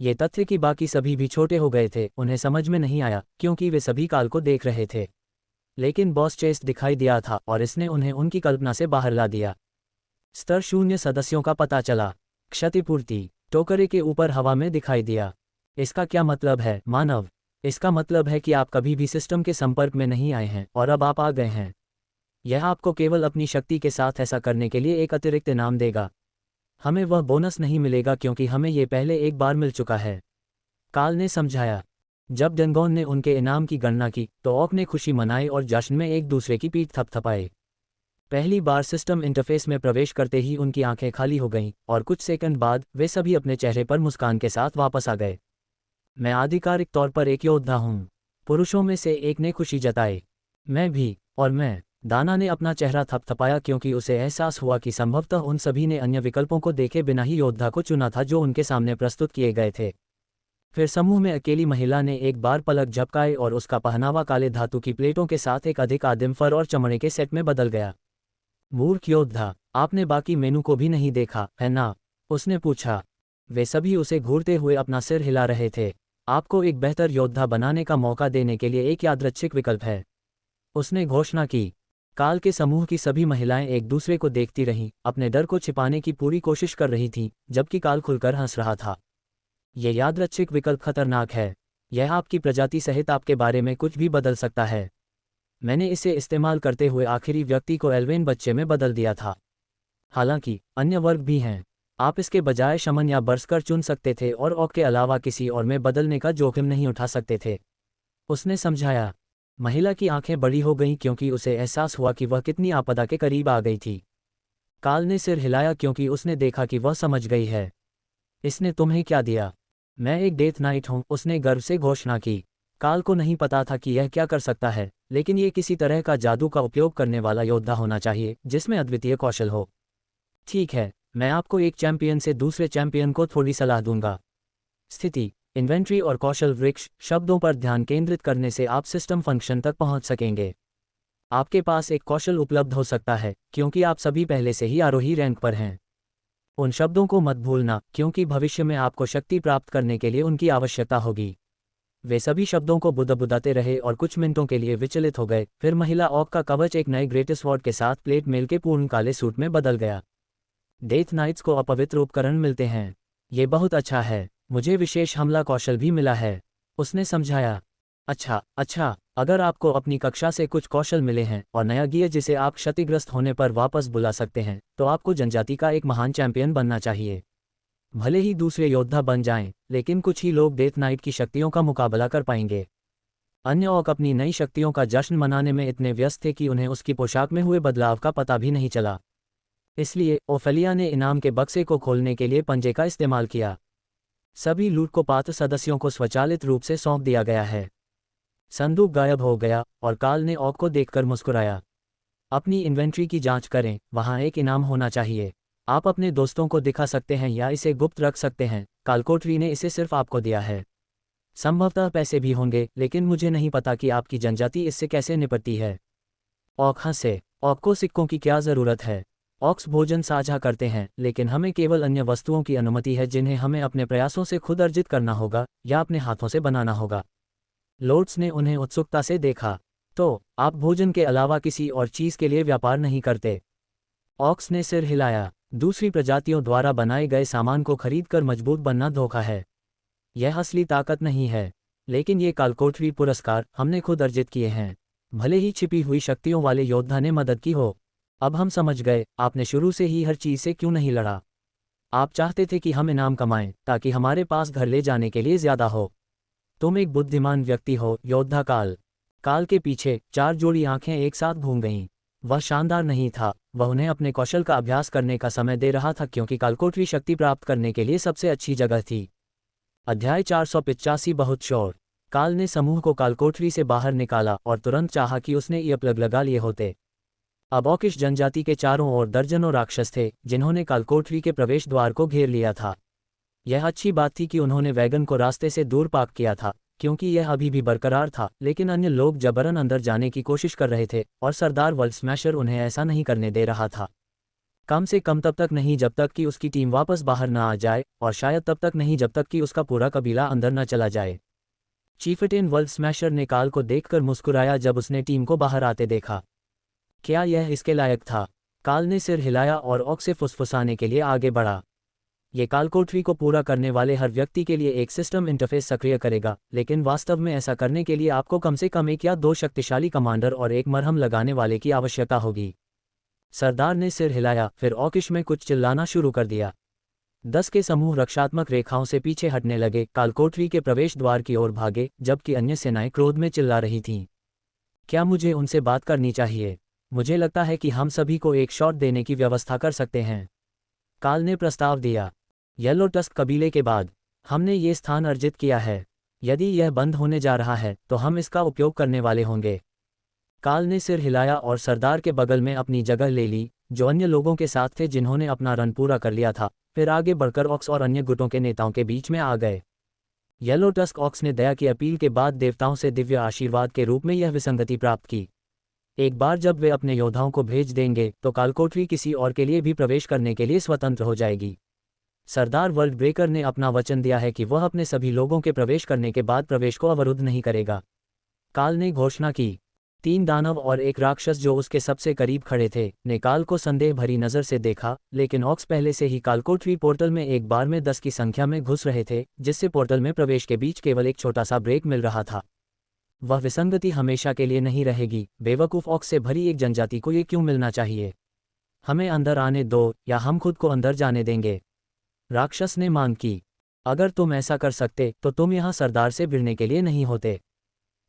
ये तथ्य कि बाकी सभी भी छोटे हो गए थे उन्हें समझ में नहीं आया, क्योंकि वे सभी काल को देख रहे थे। लेकिन बॉस चेस्ट दिखाई दिया था और इसने उन्हें उनकी कल्पना से बाहर ला दिया। स्तर 0 सदस्यों का पता चला। क्षतिपूर्ति टोकरे के ऊपर हवा में दिखाई दिया। इसका क्या मतलब है मानव? इसका मतलब है कि आप कभी भी सिस्टम के संपर्क में नहीं आए हैं और अब आप आ गए हैं। यह आपको केवल अपनी शक्ति के साथ ऐसा करने के लिए एक अतिरिक्त इनाम देगा। हमें वह बोनस नहीं मिलेगा क्योंकि हमें ये पहले एक बार मिल चुका है, काल ने समझाया। जब डंगोन ने उनके इनाम की गणना की तो ऑक ने खुशी मनाई और जश्न में एक दूसरे की पीठ थपथपाए। पहली बार सिस्टम इंटरफेस में प्रवेश करते ही उनकी आंखें खाली हो गईं और कुछ सेकंड बाद वे सभी अपने चेहरे पर मुस्कान के साथ वापस आ गए। मैं आधिकारिक तौर पर एक योद्धा हूँ, पुरुषों में से एक ने खुशी जताई। मैं भी, और मैं। दाना ने अपना चेहरा थपथपाया क्योंकि उसे एहसास हुआ कि संभवतः उन सभी ने अन्य विकल्पों को देखे बिना ही योद्धा को चुना था जो उनके सामने प्रस्तुत किए गए थे। फिर समूह में अकेली महिला ने एक बार पलक झपकाए और उसका पहनावा काले धातु की प्लेटों के साथ एक अधिक आदिम फर और चमड़े के सेट में बदल गया। मूर्ख योद्धा, आपने बाकी मेनू को भी नहीं देखा, है ना? उसने पूछा। वे सभी उसे घूरते हुए अपना सिर हिला रहे थे। आपको एक बेहतर योद्धा बनाने का मौका देने के लिए एक यादृच्छिक विकल्प है, उसने घोषणा की। काल के समूह की सभी महिलाएं एक दूसरे को देखती रहीं, अपने डर को छिपाने की पूरी कोशिश कर रही थीं, जबकि काल खुलकर हंस रहा था। यह यादृच्छिक विकल्प खतरनाक है। यह आपकी प्रजाति सहित आपके बारे में कुछ भी बदल सकता है। मैंने इसे इस्तेमाल करते हुए आखिरी व्यक्ति को एल्वेन बच्चे में बदल दिया था। हालांकि अन्य वर्ग भी हैं। आप इसके बजाय शमन या बरसकर चुन सकते थे और ऑक के अलावा किसी और में बदलने का जोखिम नहीं उठा सकते थे, उसने समझाया। महिला की आंखें बड़ी हो गईं क्योंकि उसे एहसास हुआ कि वह कितनी आपदा के करीब आ गई थी। काल ने सिर हिलाया क्योंकि उसने देखा कि वह समझ गई है। इसने तुम्हें क्या दिया? मैं एक डेथ नाइट हूं, उसने गर्व से घोषणा की। काल को नहीं पता था कि यह क्या कर सकता है, लेकिन ये किसी तरह का जादू का उपयोग करने वाला योद्धा होना चाहिए जिसमें अद्वितीय कौशल हो। ठीक है, मैं आपको एक चैंपियन से दूसरे चैंपियन को थोड़ी सलाह दूंगा। स्थिति, इन्वेंट्री और कौशल वृक्ष शब्दों पर ध्यान केंद्रित करने से आप सिस्टम फंक्शन तक पहुंच सकेंगे। आपके पास एक कौशल उपलब्ध हो सकता है क्योंकि आप सभी पहले से ही आरोही रैंक पर हैं। उन शब्दों को मत भूलना क्योंकि भविष्य में आपको शक्ति प्राप्त करने के लिए उनकी आवश्यकता होगी। वे सभी शब्दों को बुदबुदाते रहे और कुछ मिनटों के लिए विचलित हो गए। फिर महिला ऑक का कवच एक नए ग्रेटेस्ट वॉर्ड के साथ प्लेट मेल के पूर्ण काले सूट में बदल गया। डेथ नाइट्स को अपवित्र उपकरण मिलते हैं। ये बहुत अच्छा है। मुझे विशेष हमला कौशल भी मिला है, उसने समझाया। अच्छा, अगर आपको अपनी कक्षा से कुछ कौशल मिले हैं और नया गियर जिसे आप क्षतिग्रस्त होने पर वापस बुला सकते हैं, तो आपको जनजाति का एक महान चैंपियन बनना चाहिए। भले ही दूसरे योद्धा बन जाएं, लेकिन कुछ ही लोग डेथ नाइट की शक्तियों का मुकाबला कर पाएंगे। अन्य ऑक अपनी नई शक्तियों का जश्न मनाने में इतने व्यस्त थे कि उन्हें उसकी पोशाक में हुए बदलाव का पता भी नहीं चला। इसलिए ओफेलिया ने इनाम के बक्से को खोलने के लिए पंजे का इस्तेमाल किया। सभी लूट को पात्र सदस्यों को स्वचालित रूप से सौंप दिया गया है। संदूक गायब हो गया और काल ने ऑक को देखकर मुस्कुराया। अपनी इन्वेंट्री की जांच करें, वहां एक इनाम होना चाहिए। आप अपने दोस्तों को दिखा सकते हैं या इसे गुप्त रख सकते हैं, कालकोठरी ने इसे सिर्फ आपको दिया है। संभवतः पैसे भी होंगे, लेकिन मुझे नहीं पता कि आपकी जनजाति इससे कैसे निपटती है। ऑक हंसे। ऑक को सिक्कों की क्या ज़रूरत है? ऑक्स भोजन साझा करते हैं, लेकिन हमें केवल अन्य वस्तुओं की अनुमति है जिन्हें हमें अपने प्रयासों से खुद अर्जित करना होगा या अपने हाथों से बनाना होगा। लोड्स ने उन्हें उत्सुकता से देखा। तो आप भोजन के अलावा किसी और चीज़ के लिए व्यापार नहीं करते? ऑक्स ने सिर हिलाया। दूसरी प्रजातियों द्वारा बनाए गए सामान को खरीदकर मजबूत बनना धोखा है। यह असली ताकत नहीं है। लेकिन ये कालकोठरी पुरस्कार हमने खुद अर्जित किए हैं, भले ही छिपी हुई शक्तियों वाले योद्धा ने मदद की हो। अब हम समझ गए आपने शुरू से ही हर चीज़ से क्यों नहीं लड़ा। आप चाहते थे कि हम इनाम कमाएं ताकि हमारे पास घर ले जाने के लिए ज़्यादा हो। तुम एक बुद्धिमान व्यक्ति हो, योद्धा काल। काल के पीछे 4 जोड़ी आंखें एक साथ घूम गईं। वह शानदार नहीं था, वह उन्हें अपने कौशल का अभ्यास करने का समय दे रहा था क्योंकि कालकोठरी शक्ति प्राप्त करने के लिए सबसे अच्छी जगह थी। अध्याय 485 बहुत शोर। काल ने समूह को कालकोठरी से बाहर निकाला और तुरंत चाहा कि उसने ईयरप्लग लगा लिए होते। अब ऑकिश जनजाति के चारों ओर दर्जनों राक्षस थे जिन्होंने कालकोठरी के प्रवेश द्वार को घेर लिया था। यह अच्छी बात थी कि उन्होंने वैगन को रास्ते से दूर पार्क किया था, क्योंकि यह अभी भी बरकरार था, लेकिन अन्य लोग जबरन अंदर जाने की कोशिश कर रहे थे और सरदार वर्ल्ड स्मैशर उन्हें ऐसा नहीं करने दे रहा था। कम से कम तब तक नहीं जब तक कि उसकी टीम वापस बाहर न आ जाए, और शायद तब तक नहीं जब तक कि उसका पूरा कबीला अंदर न चला जाए। चीफटेन वर्ल्ड स्मैशर ने काल को देखकर मुस्कुराया जब उसने टीम को बाहर आते देखा। क्या यह इसके लायक था? काल ने सिर हिलाया और ऑक से फुसफुसाने के लिए आगे बढ़ा। ये कालकोठरी को पूरा करने वाले हर व्यक्ति के लिए एक सिस्टम इंटरफेस सक्रिय करेगा, लेकिन वास्तव में ऐसा करने के लिए आपको कम से कम 1 या 2 शक्तिशाली कमांडर और एक मरहम लगाने वाले की आवश्यकता होगी। सरदार ने सिर हिलाया, फिर ऑकिश में कुछ चिल्लाना शुरू कर दिया। 10 के समूह रक्षात्मक रेखाओं से पीछे हटने लगे, कालकोठरी के प्रवेश द्वार की ओर भागे, जबकि अन्य सेनाएं क्रोध में चिल्ला रही थीं। क्या मुझे उनसे बात करनी चाहिए? मुझे लगता है कि हम सभी को एक शॉट देने की व्यवस्था कर सकते हैं। काल ने प्रस्ताव दिया। येलो टस्क कबीले के बाद हमने ये स्थान अर्जित किया है। यदि यह बंद होने जा रहा है तो हम इसका उपयोग करने वाले होंगे। काल ने सिर हिलाया और सरदार के बगल में अपनी जगह ले ली, जो अन्य लोगों के साथ थे जिन्होंने अपना रन पूरा कर लिया था। फिर आगे बढ़कर ऑक्स और अन्य गुटों के नेताओं के बीच में आ गए। येलो टस्क ऑक्स ने दया की अपील के बाद देवताओं से दिव्य आशीर्वाद के रूप में यह विसंगति प्राप्त की। एक बार जब वे अपने योद्धाओं को भेज देंगे तो कालकोठरी किसी और के लिए भी प्रवेश करने के लिए स्वतंत्र हो जाएगी। सरदार वर्ल्ड ब्रेकर ने अपना वचन दिया है कि वह अपने सभी लोगों के प्रवेश करने के बाद प्रवेश को अवरुद्ध नहीं करेगा। काल ने घोषणा की। 3 दानव और एक राक्षस जो उसके सबसे करीब खड़े थे, ने काल को संदेह भरी नज़र से देखा, लेकिन ऑक्स पहले से ही कालकोठरी पोर्टल में एक बार में 10 की संख्या में घुस रहे थे, जिससे पोर्टल में प्रवेश के बीच केवल एक छोटा सा ब्रेक मिल रहा था। वह विसंगति हमेशा के लिए नहीं रहेगी। बेवकूफ़ ऑक्स से भरी एक जनजाति को ये क्यों मिलना चाहिए? हमें अंदर आने दो या हम खुद को अंदर जाने देंगे। राक्षस ने मांग की। अगर तुम ऐसा कर सकते तो तुम यहाँ सरदार से भिड़ने के लिए नहीं होते।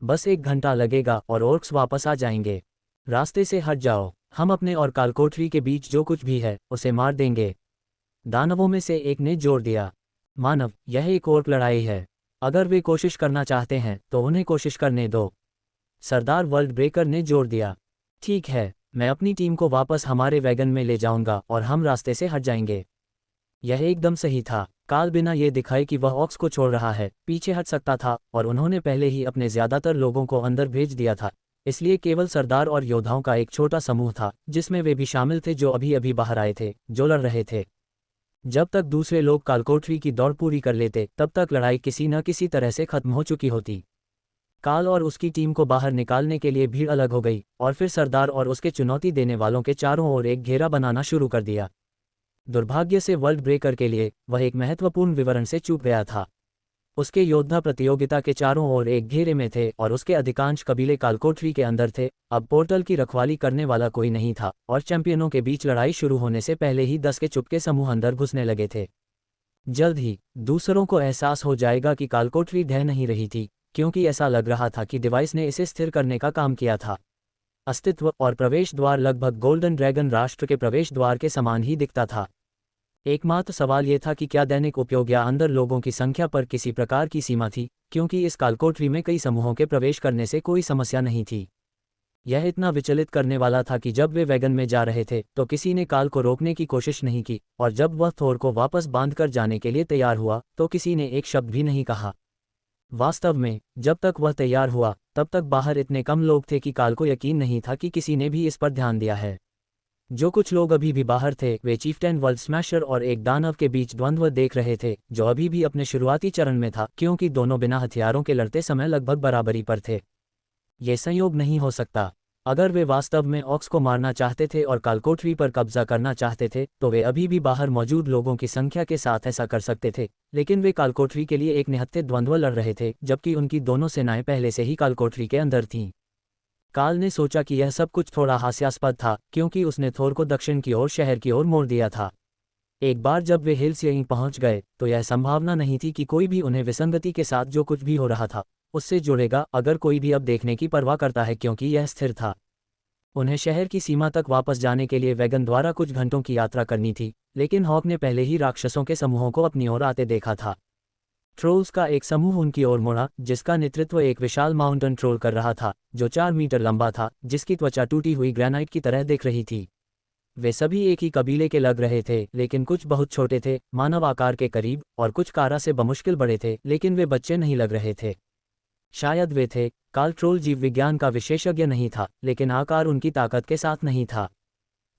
बस 1 घंटा लगेगा और ऑर्क्स वापस आ जाएंगे। रास्ते से हट जाओ। हम अपने और कालकोठरी के बीच जो कुछ भी है उसे मार देंगे। दानवों में से एक ने जोर दिया। मानव, यह एक ऑर्क लड़ाई है। अगर वे कोशिश करना चाहते हैं तो उन्हें कोशिश करने दो। सरदार वर्ल्ड ब्रेकर ने जोर दिया। ठीक है, मैं अपनी टीम को वापस हमारे वैगन में ले जाऊंगा और हम रास्ते से हट जाएंगे। यह एकदम सही था। काल बिना ये दिखाए कि वह ऑक्स को छोड़ रहा है, पीछे हट सकता था, और उन्होंने पहले ही अपने ज़्यादातर लोगों को अंदर भेज दिया था, इसलिए केवल सरदार और योद्धाओं का एक छोटा समूह था, जिसमें वे भी शामिल थे जो अभी अभी बाहर आए थे, जो लड़ रहे थे। जब तक दूसरे लोग कालकोठरी की दौड़ पूरी कर लेते तब तक लड़ाई किसी न किसी तरह से खत्म हो चुकी होती। काल और उसकी टीम को बाहर निकालने के लिए भीड़ अलग हो गई, और फिर सरदार और उसके चुनौती देने वालों के चारों ओर एक घेरा बनाना शुरू कर दिया। दुर्भाग्य से वर्ल्ड ब्रेकर के लिए वह एक महत्वपूर्ण विवरण से चूक गया था। उसके योद्धा प्रतियोगिता के चारों ओर एक घेरे में थे और उसके अधिकांश कबीले कालकोठरी के अंदर थे। अब पोर्टल की रखवाली करने वाला कोई नहीं था, और चैंपियनों के बीच लड़ाई शुरू होने से पहले ही 10 के चुपके समूह अंदर घुसने लगे थे। जल्द ही दूसरों को एहसास हो जाएगा कि कालकोठरी ढह नहीं रही थी, क्योंकि ऐसा लग रहा था कि डिवाइस ने इसे स्थिर करने का काम किया था। अस्तित्व और प्रवेश द्वार लगभग गोल्डन ड्रैगन राष्ट्र के प्रवेश द्वार के समान ही दिखता था। एकमात्र सवाल ये था कि क्या दैनिक उपयोग या अंदर लोगों की संख्या पर किसी प्रकार की सीमा थी, क्योंकि इस कालकोठरी में कई समूहों के प्रवेश करने से कोई समस्या नहीं थी। यह इतना विचलित करने वाला था कि जब वे वैगन में जा रहे थे तो किसी ने काल को रोकने की कोशिश नहीं की, और जब वह थोर को वापस बांधकर जाने के लिए तैयार हुआ तो किसी ने एक शब्द भी नहीं कहा। वास्तव में जब तक वह तैयार हुआ तब तक बाहर इतने कम लोग थे कि काल को यकीन नहीं था कि किसी ने भी इस पर ध्यान दिया है। जो कुछ लोग अभी भी बाहर थे वे चीफ्टेन वर्ल्ड स्मैशर और एक दानव के बीच द्वंद्व देख रहे थे, जो अभी भी अपने शुरुआती चरण में था, क्योंकि दोनों बिना हथियारों के लड़ते समय लगभग बराबरी पर थे। ये संयोग नहीं हो सकता। अगर वे वास्तव में ऑक्स को मारना चाहते थे और कालकोठरी पर कब्जा करना चाहते थे तो वे अभी भी बाहर मौजूद लोगों की संख्या के साथ ऐसा कर सकते थे, लेकिन वे कालकोठरी के लिए एक निहत्थे द्वंद्व लड़ रहे थे, जबकि उनकी दोनों सेनाएं पहले से ही कालकोठरी के अंदर थीं। काल ने सोचा कि यह सब कुछ थोड़ा हास्यास्पद था, क्योंकि उसने थोर को दक्षिण की ओर शहर की ओर मोड़ दिया था। एक बार जब वे हिल्स यहीं पहुंच गए तो यह संभावना नहीं थी कि कोई भी उन्हें विसंगति के साथ जो कुछ भी हो रहा था उससे जुड़ेगा, अगर कोई भी अब देखने की परवाह करता है, क्योंकि यह स्थिर था। उन्हें शहर की सीमा तक वापस जाने के लिए वैगन द्वारा कुछ घंटों की यात्रा करनी थी, लेकिन हॉक ने पहले ही राक्षसों के समूहों को अपनी ओर आते देखा था। ट्रोल्स का एक समूह उनकी ओर मुड़ा, जिसका नेतृत्व एक विशाल माउंटेन ट्रोल कर रहा था, जो 4 मीटर लंबा था, जिसकी त्वचा टूटी हुई ग्रेनाइट की तरह दिख रही थी। वे सभी एक ही कबीले के लग रहे थे, लेकिन कुछ बहुत छोटे थे, मानव आकार के करीब, और कुछ कारा से बमुश्किल बड़े थे, लेकिन वे बच्चे नहीं लग रहे थे। शायद वे थे। काल ट्रोल जीव विज्ञान का विशेषज्ञ नहीं था, लेकिन आकार उनकी ताकत के साथ नहीं था।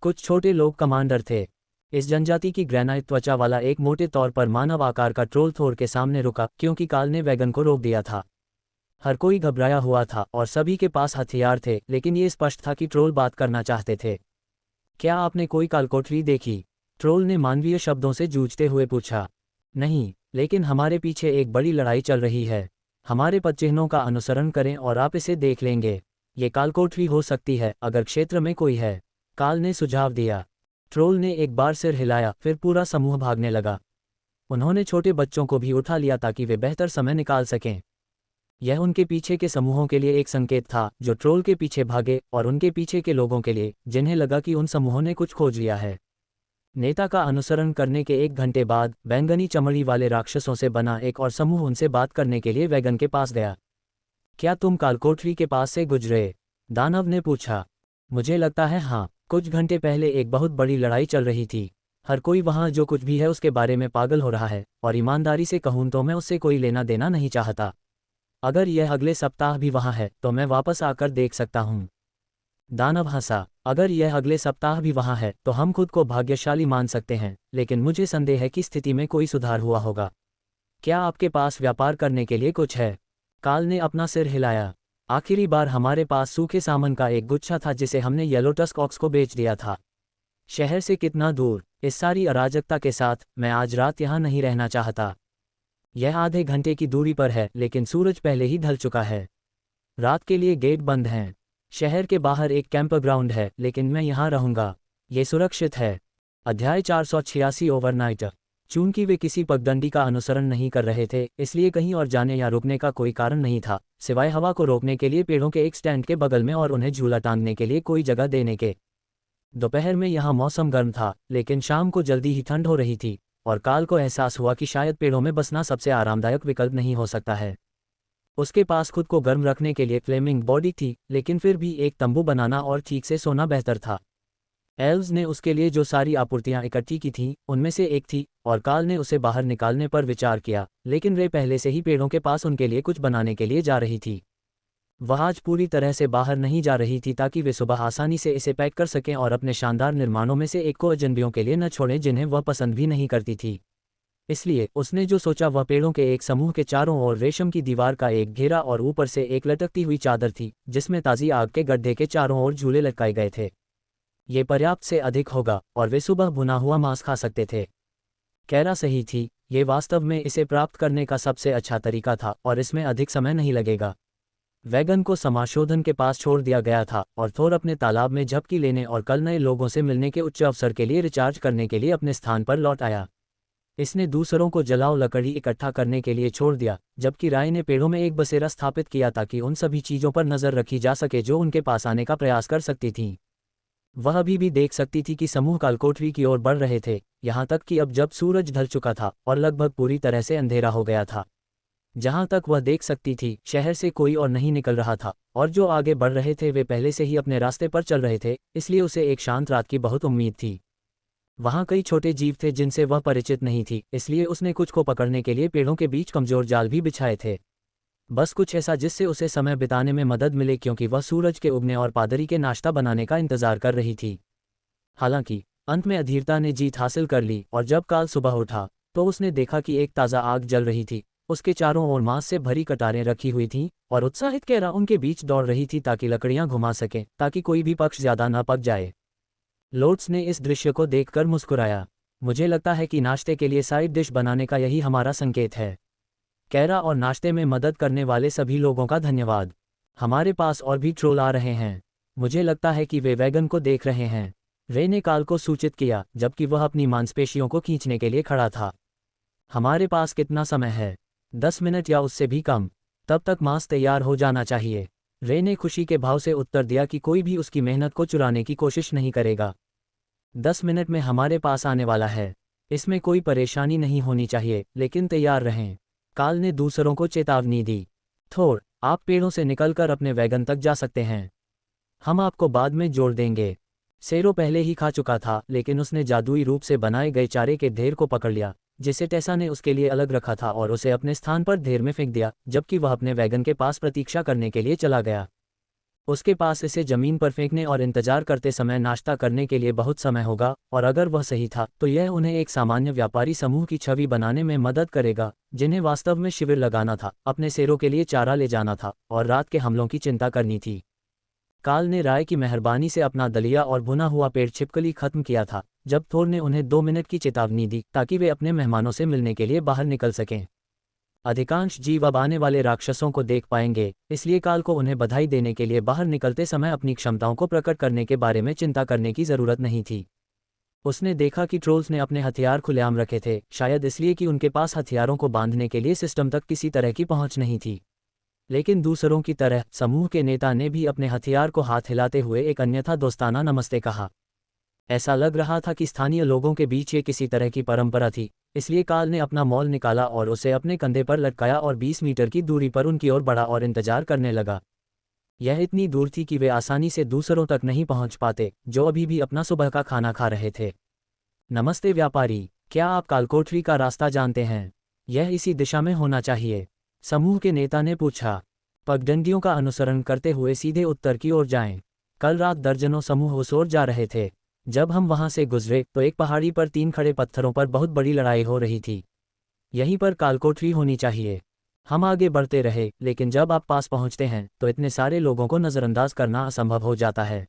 कुछ छोटे लोग कमांडर थे। इस जनजाति की ग्रेनाइट त्वचा वाला एक मोटे तौर पर मानव आकार का ट्रोल थोर के सामने रुका, क्योंकि काल ने वैगन को रोक दिया था। हर कोई घबराया हुआ था और सभी के पास हथियार थे, लेकिन ये स्पष्ट था कि ट्रोल बात करना चाहते थे। क्या आपने कोई कालकोठरी देखी? ट्रोल ने मानवीय शब्दों से जूझते हुए पूछा। नहीं, लेकिन हमारे पीछे एक बड़ी लड़ाई चल रही है। हमारे पदचिह्नों का अनुसरण करें और आप इसे देख लेंगे। ये कालकोठरी हो सकती है अगर क्षेत्र में कोई है, काल ने सुझाव दिया। ट्रोल ने एक बार सिर हिलाया, फिर पूरा समूह भागने लगा। उन्होंने छोटे बच्चों को भी उठा लिया ताकि वे बेहतर समय निकाल सकें। यह उनके पीछे के समूहों के लिए एक संकेत था, जो ट्रोल के पीछे भागे, और उनके पीछे के लोगों के लिए, जिन्हें लगा कि उन समूहों ने कुछ खोज लिया है। नेता का अनुसरण करने के 1 घंटे बाद बैंगनी चमड़ी वाले राक्षसों से बना एक और समूह उनसे बात करने के लिए वैगन के पास गया। क्या तुम कालकोठरी के पास से गुजरे? दानव ने पूछा। मुझे लगता है हाँ। कुछ घंटे पहले एक बहुत बड़ी लड़ाई चल रही थी। हर कोई वहाँ जो कुछ भी है उसके बारे में पागल हो रहा है, और ईमानदारी से कहूँ तो मैं उससे कोई लेना देना नहीं चाहता। अगर यह अगले सप्ताह भी वहाँ है तो मैं वापस आकर देख सकता हूँ। दानव हंसा। अगर यह अगले सप्ताह भी वहाँ है तो हम खुद को भाग्यशाली मान सकते हैं, लेकिन मुझे संदेह है कि स्थिति में कोई सुधार हुआ होगा। क्या आपके पास व्यापार करने के लिए कुछ है? काल ने अपना सिर हिलाया। आखिरी बार हमारे पास सूखे सामान का एक गुच्छा था जिसे हमने येलो टस्क ऑक्स को बेच दिया था। शहर से कितना दूर? इस सारी अराजकता के साथ मैं आज रात यहाँ नहीं रहना चाहता। यह आधे घंटे की दूरी पर है, लेकिन सूरज पहले ही ढल चुका है। रात के लिए गेट बंद हैं। शहर के बाहर एक कैंपग्राउंड है, लेकिन मैं यहाँ रहूँगा। ये सुरक्षित है। अध्याय 486 ओवरनाइट। चूंकि वे किसी पगडंडी का अनुसरण नहीं कर रहे थे, इसलिए कहीं और जाने या रुकने का कोई कारण नहीं था, सिवाय हवा को रोकने के लिए पेड़ों के एक स्टैंड के बगल में और उन्हें झूला टांगने के लिए कोई जगह देने के। दोपहर में यहाँ मौसम गर्म था, लेकिन शाम को जल्दी ही ठंड हो रही थी, और काल को एहसास हुआ कि शायद पेड़ों में बसना सबसे आरामदायक विकल्प नहीं हो सकता है। उसके पास खुद को गर्म रखने के लिए फ्लेमिंग बॉडी थी, लेकिन फिर भी एक तंबू बनाना और ठीक से सोना बेहतर था। एल्व्स ने उसके लिए जो सारी आपूर्तियां इकट्ठी की थीं, उनमें से एक थी, और काल ने उसे बाहर निकालने पर विचार किया, लेकिन रे पहले से ही पेड़ों के पास उनके लिए कुछ बनाने के लिए जा रही थी। वह आज पूरी तरह से बाहर नहीं जा रही थी ताकि वे सुबह आसानी से इसे पैक कर सकें और अपने शानदार निर्माणों में से एक को अजनबियों के लिए न छोड़ें जिन्हें वह पसंद भी नहीं करती थी। इसलिए उसने जो सोचा वह पेड़ों के एक समूह के चारों ओर रेशम की दीवार का एक घेरा और ऊपर से एक लटकती हुई चादर थी, जिसमें ताज़ी आग के गड्ढे के चारों ओर झूले लटकाए गए थे। ये पर्याप्त से अधिक होगा, और वे सुबह भुना हुआ मांस खा सकते थे। कैरा सही थी, ये वास्तव में इसे प्राप्त करने का सबसे अच्छा तरीका था, और इसमें अधिक समय नहीं लगेगा। वैगन को समाशोधन के पास छोड़ दिया गया था, और थोर अपने तालाब में झपकी लेने और कल नए लोगों से मिलने के उच्च अवसर के लिए रिचार्ज करने के लिए अपने स्थान पर लौट आया। इसने दूसरों को जलाओ लकड़ी इकट्ठा करने के लिए छोड़ दिया, जबकि राय ने पेड़ों में एक बसेरा स्थापित किया ताकि उन सभी चीज़ों पर नज़र रखी जा सके जो उनके पास आने का प्रयास कर सकती थीं। वह अभी भी देख सकती थी कि समूह कालकोठरी की ओर बढ़ रहे थे, यहाँ तक कि अब जब सूरज ढल चुका था और लगभग पूरी तरह से अंधेरा हो गया था। जहाँ तक वह देख सकती थी, शहर से कोई और नहीं निकल रहा था, और जो आगे बढ़ रहे थे वे पहले से ही अपने रास्ते पर चल रहे थे, इसलिए उसे एक शांत रात की बहुत उम्मीद थी। वहाँ कई छोटे जीव थे जिनसे वह परिचित नहीं थी, इसलिए उसने कुछ को पकड़ने के लिए पेड़ों के बीच कमजोर जाल भी बिछाए थे। बस कुछ ऐसा जिससे उसे समय बिताने में मदद मिले, क्योंकि वह सूरज के उगने और पादरी के नाश्ता बनाने का इंतजार कर रही थी। हालांकि अंत में अधीरता ने जीत हासिल कर ली, और जब काल सुबह उठा तो उसने देखा कि एक ताज़ा आग जल रही थी। उसके चारों ओर मांस से भरी कटारें रखी हुई थीं, और उत्साहित कैरा उनके बीच दौड़ रही थी ताकि लकड़ियां घुमा सकें, ताकि कोई भी पक्ष ज्यादा न पक जाए। लोट्स ने इस दृश्य को देखकर मुस्कुराया। मुझे लगता है कि नाश्ते के लिए साइड डिश बनाने का यही हमारा संकेत है। कैरा और नाश्ते में मदद करने वाले सभी लोगों का धन्यवाद। हमारे पास और भी ट्रोल आ रहे हैं। मुझे लगता है कि वे वैगन को देख रहे हैं। रे ने काल को सूचित किया, जबकि वह अपनी मांसपेशियों को खींचने के लिए खड़ा था। हमारे पास कितना समय है? 10 मिनट या उससे भी कम। तब तक मांस तैयार हो जाना चाहिए। रे ने खुशी के भाव से उत्तर दिया कि कोई भी उसकी मेहनत को चुराने की कोशिश नहीं करेगा। 10 मिनट में हमारे पास आने वाला है। इसमें कोई परेशानी नहीं होनी चाहिए, लेकिन तैयार रहें। काल ने दूसरों को चेतावनी दी। थोर, आप पेड़ों से निकलकर अपने वैगन तक जा सकते हैं। हम आपको बाद में जोड़ देंगे। सेरो पहले ही खा चुका था, लेकिन उसने जादुई रूप से बनाए गए चारे के ढेर को पकड़ लिया, जिसे टेसा ने उसके लिए अलग रखा था, और उसे अपने स्थान पर ढेर में फेंक दिया, जबकि वह अपने वैगन के पास प्रतीक्षा करने के लिए चला गया। उसके पास इसे जमीन पर फेंकने और इंतजार करते समय नाश्ता करने के लिए बहुत समय होगा, और अगर वह सही था तो यह उन्हें एक सामान्य व्यापारी समूह की छवि बनाने में मदद करेगा, जिन्हें वास्तव में शिविर लगाना था, अपने सेरों के लिए चारा ले जाना था, और रात के हमलों की चिंता करनी थी। काल ने राय की मेहरबानी से अपना दलिया और भुना हुआ पेड़ छिपकली खत्म किया था, जब थोर ने उन्हें 2 मिनट की चेतावनी दी ताकि वे अपने मेहमानों से मिलने के लिए बाहर निकल सकें। अधिकांश जीव अब आने वाले राक्षसों को देख पाएंगे, इसलिए काल को उन्हें बधाई देने के लिए बाहर निकलते समय अपनी क्षमताओं को प्रकट करने के बारे में चिंता करने की जरूरत नहीं थी। उसने देखा कि ट्रोल्स ने अपने हथियार खुलेआम रखे थे, शायद इसलिए कि उनके पास हथियारों को बांधने के लिए सिस्टम तक किसी तरह की पहुंच नहीं थी। लेकिन दूसरों की तरह समूह के नेता ने भी अपने हथियार को हाथ हिलाते हुए एक अन्यथा दोस्ताना नमस्ते कहा। ऐसा लग रहा था कि स्थानीय लोगों के बीच ये किसी तरह की परंपरा थी, इसलिए काल ने अपना मॉल निकाला और उसे अपने कंधे पर लटकाया और 20 मीटर की दूरी पर उनकी ओर बढ़ा और इंतजार करने लगा। यह इतनी दूर थी कि वे आसानी से दूसरों तक नहीं पहुंच पाते, जो अभी भी अपना सुबह का खाना खा रहे थे। नमस्ते व्यापारी, क्या आप कालकोठरी का रास्ता जानते हैं? यह इसी दिशा में होना चाहिए, समूह के नेता ने पूछा। पगडंडियों का अनुसरण करते हुए सीधे उत्तर की ओर जाएं। कल रात दर्जनों समूह उस ओर जा रहे थे। जब हम वहां से गुजरे तो एक पहाड़ी पर 3 खड़े पत्थरों पर बहुत बड़ी लड़ाई हो रही थी। यहीं पर कालकोठरी होनी चाहिए। हम आगे बढ़ते रहे, लेकिन जब आप पास पहुंचते हैं तो इतने सारे लोगों को नज़रअंदाज करना असंभव हो जाता है।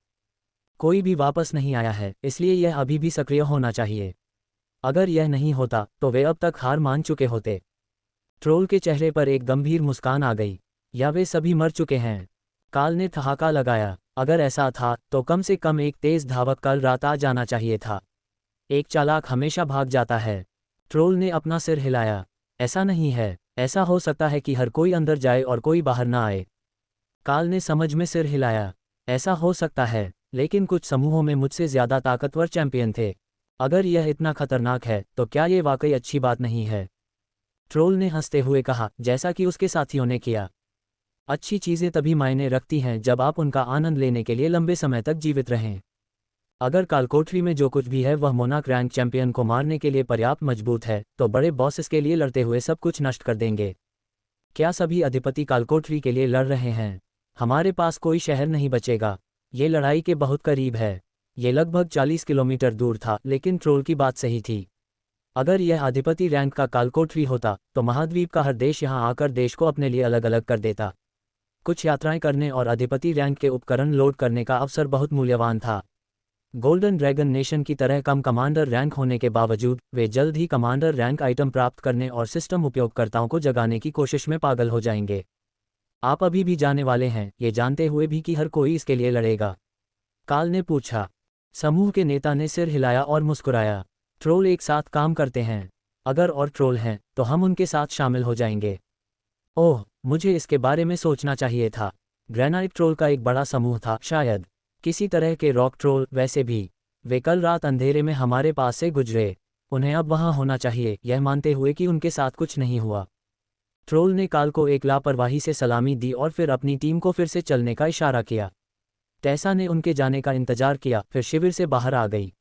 कोई भी वापस नहीं आया है, इसलिए यह अभी भी सक्रिय होना चाहिए। अगर यह नहीं होता तो वे अब तक हार मान चुके होते। ट्रोल के चेहरे पर एक गंभीर मुस्कान आ गई। या वे सभी मर चुके हैं? काल ने ठहाका लगाया। अगर ऐसा था तो कम से कम एक तेज धावक कल रात आ जाना चाहिए था। एक चालाक हमेशा भाग जाता है। ट्रोल ने अपना सिर हिलाया। ऐसा नहीं है, ऐसा हो सकता है कि हर कोई अंदर जाए और कोई बाहर ना आए। काल ने समझ में सिर हिलाया। ऐसा हो सकता है, लेकिन कुछ समूहों में मुझसे ज्यादा ताकतवर चैंपियन थे। अगर यह इतना खतरनाक है तो क्या ये वाकई अच्छी बात नहीं है? ट्रोल ने हंसते हुए कहा, जैसा कि उसके साथियों ने किया। अच्छी चीज़ें तभी मायने रखती हैं जब आप उनका आनंद लेने के लिए लंबे समय तक जीवित रहें। अगर कालकोठरी में जो कुछ भी है वह मोनाक रैंक चैंपियन को मारने के लिए पर्याप्त मजबूत है, तो बड़े बॉस इसके लिए लड़ते हुए सब कुछ नष्ट कर देंगे। क्या सभी अधिपति कालकोठरी के लिए लड़ रहे हैं? हमारे पास कोई शहर नहीं बचेगा। ये लड़ाई के बहुत करीब है। ये लगभग 40 किलोमीटर दूर था, लेकिन ट्रोल की बात सही थी। अगर यह अधिपति रैंक का कालकोठरी होता तो महाद्वीप का हर देश यहाँ आकर देश को अपने लिए अलग अलग कर देता। कुछ यात्राएं करने और अधिपति रैंक के उपकरण लोड करने का अवसर बहुत मूल्यवान था। गोल्डन ड्रैगन नेशन की तरह कम कमांडर रैंक होने के बावजूद वे जल्द ही कमांडर रैंक आइटम प्राप्त करने और सिस्टम उपयोगकर्ताओं को जगाने की कोशिश में पागल हो जाएंगे। आप अभी भी जाने वाले हैं, ये जानते हुए भी कि हर कोई इसके लिए लड़ेगा? काल ने पूछा। समूह के नेता ने सिर हिलाया और मुस्कुराया। ट्रोल एक साथ काम करते हैं। अगर और ट्रोल हैं तो हम उनके साथ शामिल हो जाएंगे। ओह, मुझे इसके बारे में सोचना चाहिए था। ग्रेनाइट ट्रोल का एक बड़ा समूह था शायद। किसी तरह के रॉक ट्रोल। वैसे भी वे कल रात अंधेरे में हमारे पास से गुजरे। उन्हें अब वहां होना चाहिए, यह मानते हुए कि उनके साथ कुछ नहीं हुआ। ट्रोल ने काल को एक लापरवाही से सलामी दी और फिर अपनी टीम को फिर से चलने का इशारा किया। टेसा ने उनके जाने का इंतजार किया, फिर शिविर से बाहर आ गई।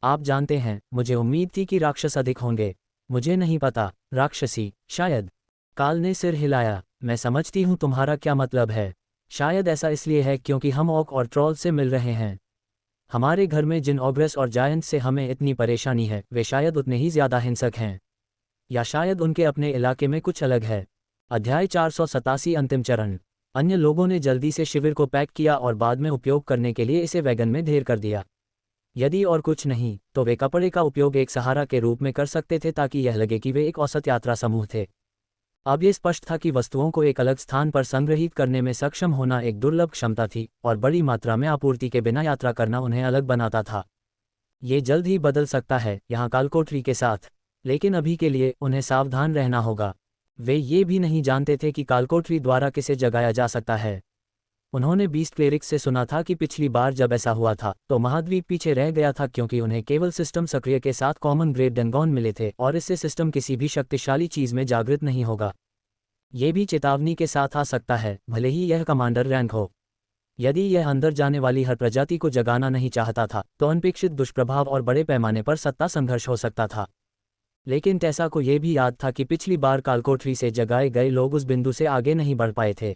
आप जानते हैं, मुझे उम्मीद थी कि राक्षस अधिक होंगे। मुझे नहीं पता, राक्षसी, शायद। काल ने सिर हिलाया। मैं समझती हूँ तुम्हारा क्या मतलब है। शायद ऐसा इसलिए है क्योंकि हम ऑक और ट्रॉल से मिल रहे हैं। हमारे घर में जिन ऑग्रेस और जायंट से हमें इतनी परेशानी है, वे शायद उतने ही ज्यादा हिंसक हैं। या शायद उनके अपने इलाके में कुछ अलग है। अध्याय 487 अंतिम चरण। अन्य लोगों ने जल्दी से शिविर को पैक किया और बाद में उपयोग करने के लिए इसे वैगन में ढेर कर दिया। यदि और कुछ नहीं, तो वे कपड़े का उपयोग एक सहारा के रूप में कर सकते थे ताकि यह लगे कि वे एक औसत यात्रा समूह थे। अब ये स्पष्ट था कि वस्तुओं को एक अलग स्थान पर संग्रहित करने में सक्षम होना एक दुर्लभ क्षमता थी, और बड़ी मात्रा में आपूर्ति के बिना यात्रा करना उन्हें अलग बनाता था। ये जल्द ही बदल सकता है, यहाँ कालकोठरी के साथ, लेकिन अभी के लिए उन्हें सावधान रहना होगा। वे ये भी नहीं जानते थे कि कालकोठरी द्वारा किसे जगाया जा सकता है। उन्होंने बीस्ट क्लेरिक्स से सुना था कि पिछली बार जब ऐसा हुआ था तो महाद्वीप पीछे रह गया था क्योंकि उन्हें केवल सिस्टम सक्रिय के साथ कॉमन ग्रेड डेंगॉन मिले थे, और इससे सिस्टम किसी भी शक्तिशाली चीज में जागृत नहीं होगा। ये भी चेतावनी के साथ आ सकता है, भले ही यह कमांडर रैंक हो। यदि यह अंदर जाने वाली हर प्रजाति को जगाना नहीं चाहता था तो अनपेक्षित दुष्प्रभाव और बड़े पैमाने पर सत्ता संघर्ष हो सकता था। लेकिन टेसा को यह भी याद था कि पिछली बार कालकोठरी से जगाए गए लोग उस बिंदु से आगे नहीं बढ़ पाए थे।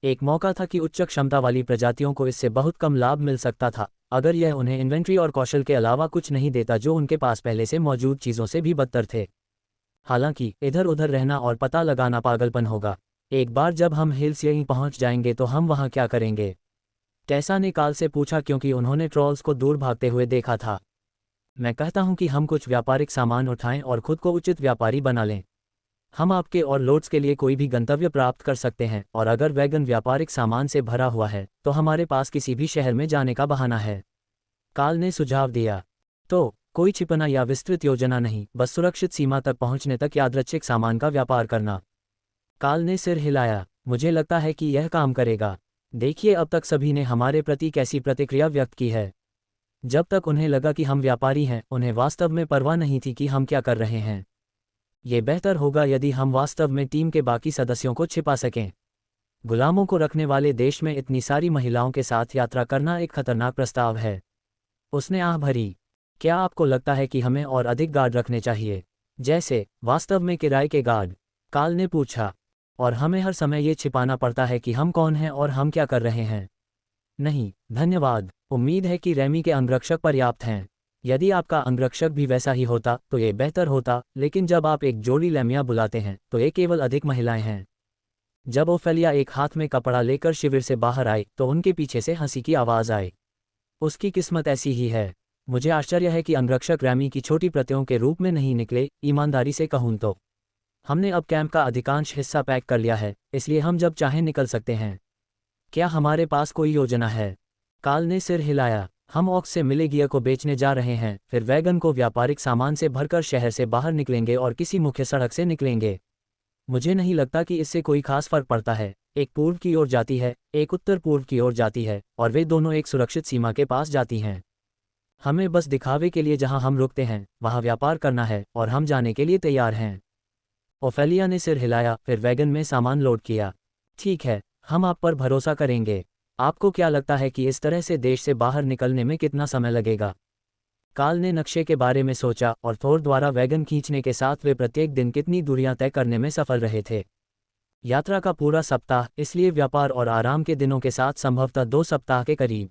एक मौका था कि उच्च क्षमता वाली प्रजातियों को इससे बहुत कम लाभ मिल सकता था, अगर यह उन्हें इन्वेंट्री और कौशल के अलावा कुछ नहीं देता जो उनके पास पहले से मौजूद चीज़ों से भी बदतर थे। हालांकि इधर उधर रहना और पता लगाना पागलपन होगा। एक बार जब हम हिल्स यहीं पहुंच जाएंगे तो हम वहां क्या करेंगे? टेसा ने काल से पूछा क्योंकि उन्होंने ट्रॉल्स को दूर भागते हुए देखा था। मैं कहता हूं कि हम कुछ व्यापारिक सामान उठाएं और खुद को उचित व्यापारी बना लें। हम आपके और लोड्स के लिए कोई भी गंतव्य प्राप्त कर सकते हैं, और अगर वैगन व्यापारिक सामान से भरा हुआ है तो हमारे पास किसी भी शहर में जाने का बहाना है। काल ने सुझाव दिया। तो कोई छिपना या विस्तृत योजना नहीं, बस सुरक्षित सीमा तक पहुंचने तक यादृच्छिक सामान का व्यापार करना। काल ने सिर हिलाया। मुझे लगता है कि यह काम करेगा। देखिए, अब तक सभी ने हमारे प्रति कैसी प्रतिक्रिया व्यक्त की है। जब तक उन्हें लगा कि हम व्यापारी हैं, उन्हें वास्तव में परवाह नहीं थी कि हम क्या कर रहे हैं। ये बेहतर होगा यदि हम वास्तव में टीम के बाकी सदस्यों को छिपा सकें। गुलामों को रखने वाले देश में इतनी सारी महिलाओं के साथ यात्रा करना एक खतरनाक प्रस्ताव है। उसने आह भरी। क्या आपको लगता है कि हमें और अधिक गार्ड रखने चाहिए? जैसे वास्तव में किराए के गार्ड? काल ने पूछा। और हमें हर समय ये छिपाना पड़ता है कि हम कौन हैं और हम क्या कर रहे हैं? नहीं, धन्यवाद। उम्मीद है कि रैमी के अंगरक्षक पर्याप्त हैं। यदि आपका अंगरक्षक भी वैसा ही होता तो ये बेहतर होता, लेकिन जब आप एक जोड़ी लैमिया बुलाते हैं तो ये केवल अधिक महिलाएं हैं। जब ओफेलिया एक हाथ में कपड़ा लेकर शिविर से बाहर आई तो उनके पीछे से हंसी की आवाज़ आई। उसकी किस्मत ऐसी ही है। मुझे आश्चर्य है कि अंगरक्षक रैमी की छोटी प्रतियों के रूप में नहीं निकले। ईमानदारी से कहूँ तो हमने अब कैंप का अधिकांश हिस्सा पैक कर लिया है, इसलिए हम जब चाहें निकल सकते हैं। क्या हमारे पास कोई योजना है? काल ने सिर हिलाया। हम ऑक्स से मिले गियर को बेचने जा रहे हैं, फिर वैगन को व्यापारिक सामान से भरकर शहर से बाहर निकलेंगे और किसी मुख्य सड़क से निकलेंगे। मुझे नहीं लगता कि इससे कोई खास फर्क पड़ता है। एक पूर्व की ओर जाती है, एक उत्तर पूर्व की ओर जाती है, और वे दोनों एक सुरक्षित सीमा के पास जाती हैं। हमें बस दिखावे के लिए जहां हम रुकते हैं वहां व्यापार करना है, और हम जाने के लिए तैयार हैं। ओफेलिया ने सिर हिलाया, फिर वैगन में सामान लोड किया। ठीक है, हम आप पर भरोसा करेंगे। आपको क्या लगता है कि इस तरह से देश से बाहर निकलने में कितना समय लगेगा? काल ने नक्शे के बारे में सोचा, और थोर द्वारा वैगन खींचने के साथ वे प्रत्येक दिन कितनी दूरियां तय करने में सफल रहे थे। यात्रा का पूरा सप्ताह, इसलिए व्यापार और आराम के दिनों के साथ संभवतः 2 सप्ताह के करीब।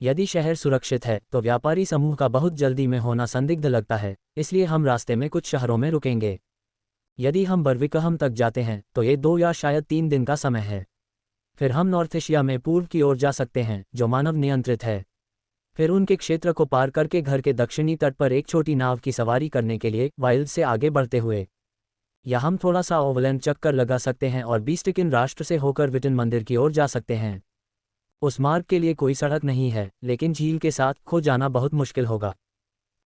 यदि शहर सुरक्षित है तो व्यापारी समूह का बहुत जल्दी में होना संदिग्ध लगता है, इसलिए हम रास्ते में कुछ शहरों में रुकेंगे। यदि हम बर्विकहम तक जाते हैं तो ये 2 या शायद 3 दिन का समय है। फिर हम नॉर्थ एशिया में पूर्व की ओर जा सकते हैं, जो मानव नियंत्रित है। फिर उनके क्षेत्र को पार करके घर के दक्षिणी तट पर एक छोटी नाव की सवारी करने के लिए वाइल्ड से आगे बढ़ते हुए, या हम थोड़ा सा ओवलैंड चक्कर लगा सकते हैं और बीस्टिकिन राष्ट्र से होकर विटन मंदिर की ओर जा सकते हैं। उस मार्ग के लिए कोई सड़क नहीं है, लेकिन झील के साथ खो जाना बहुत मुश्किल होगा।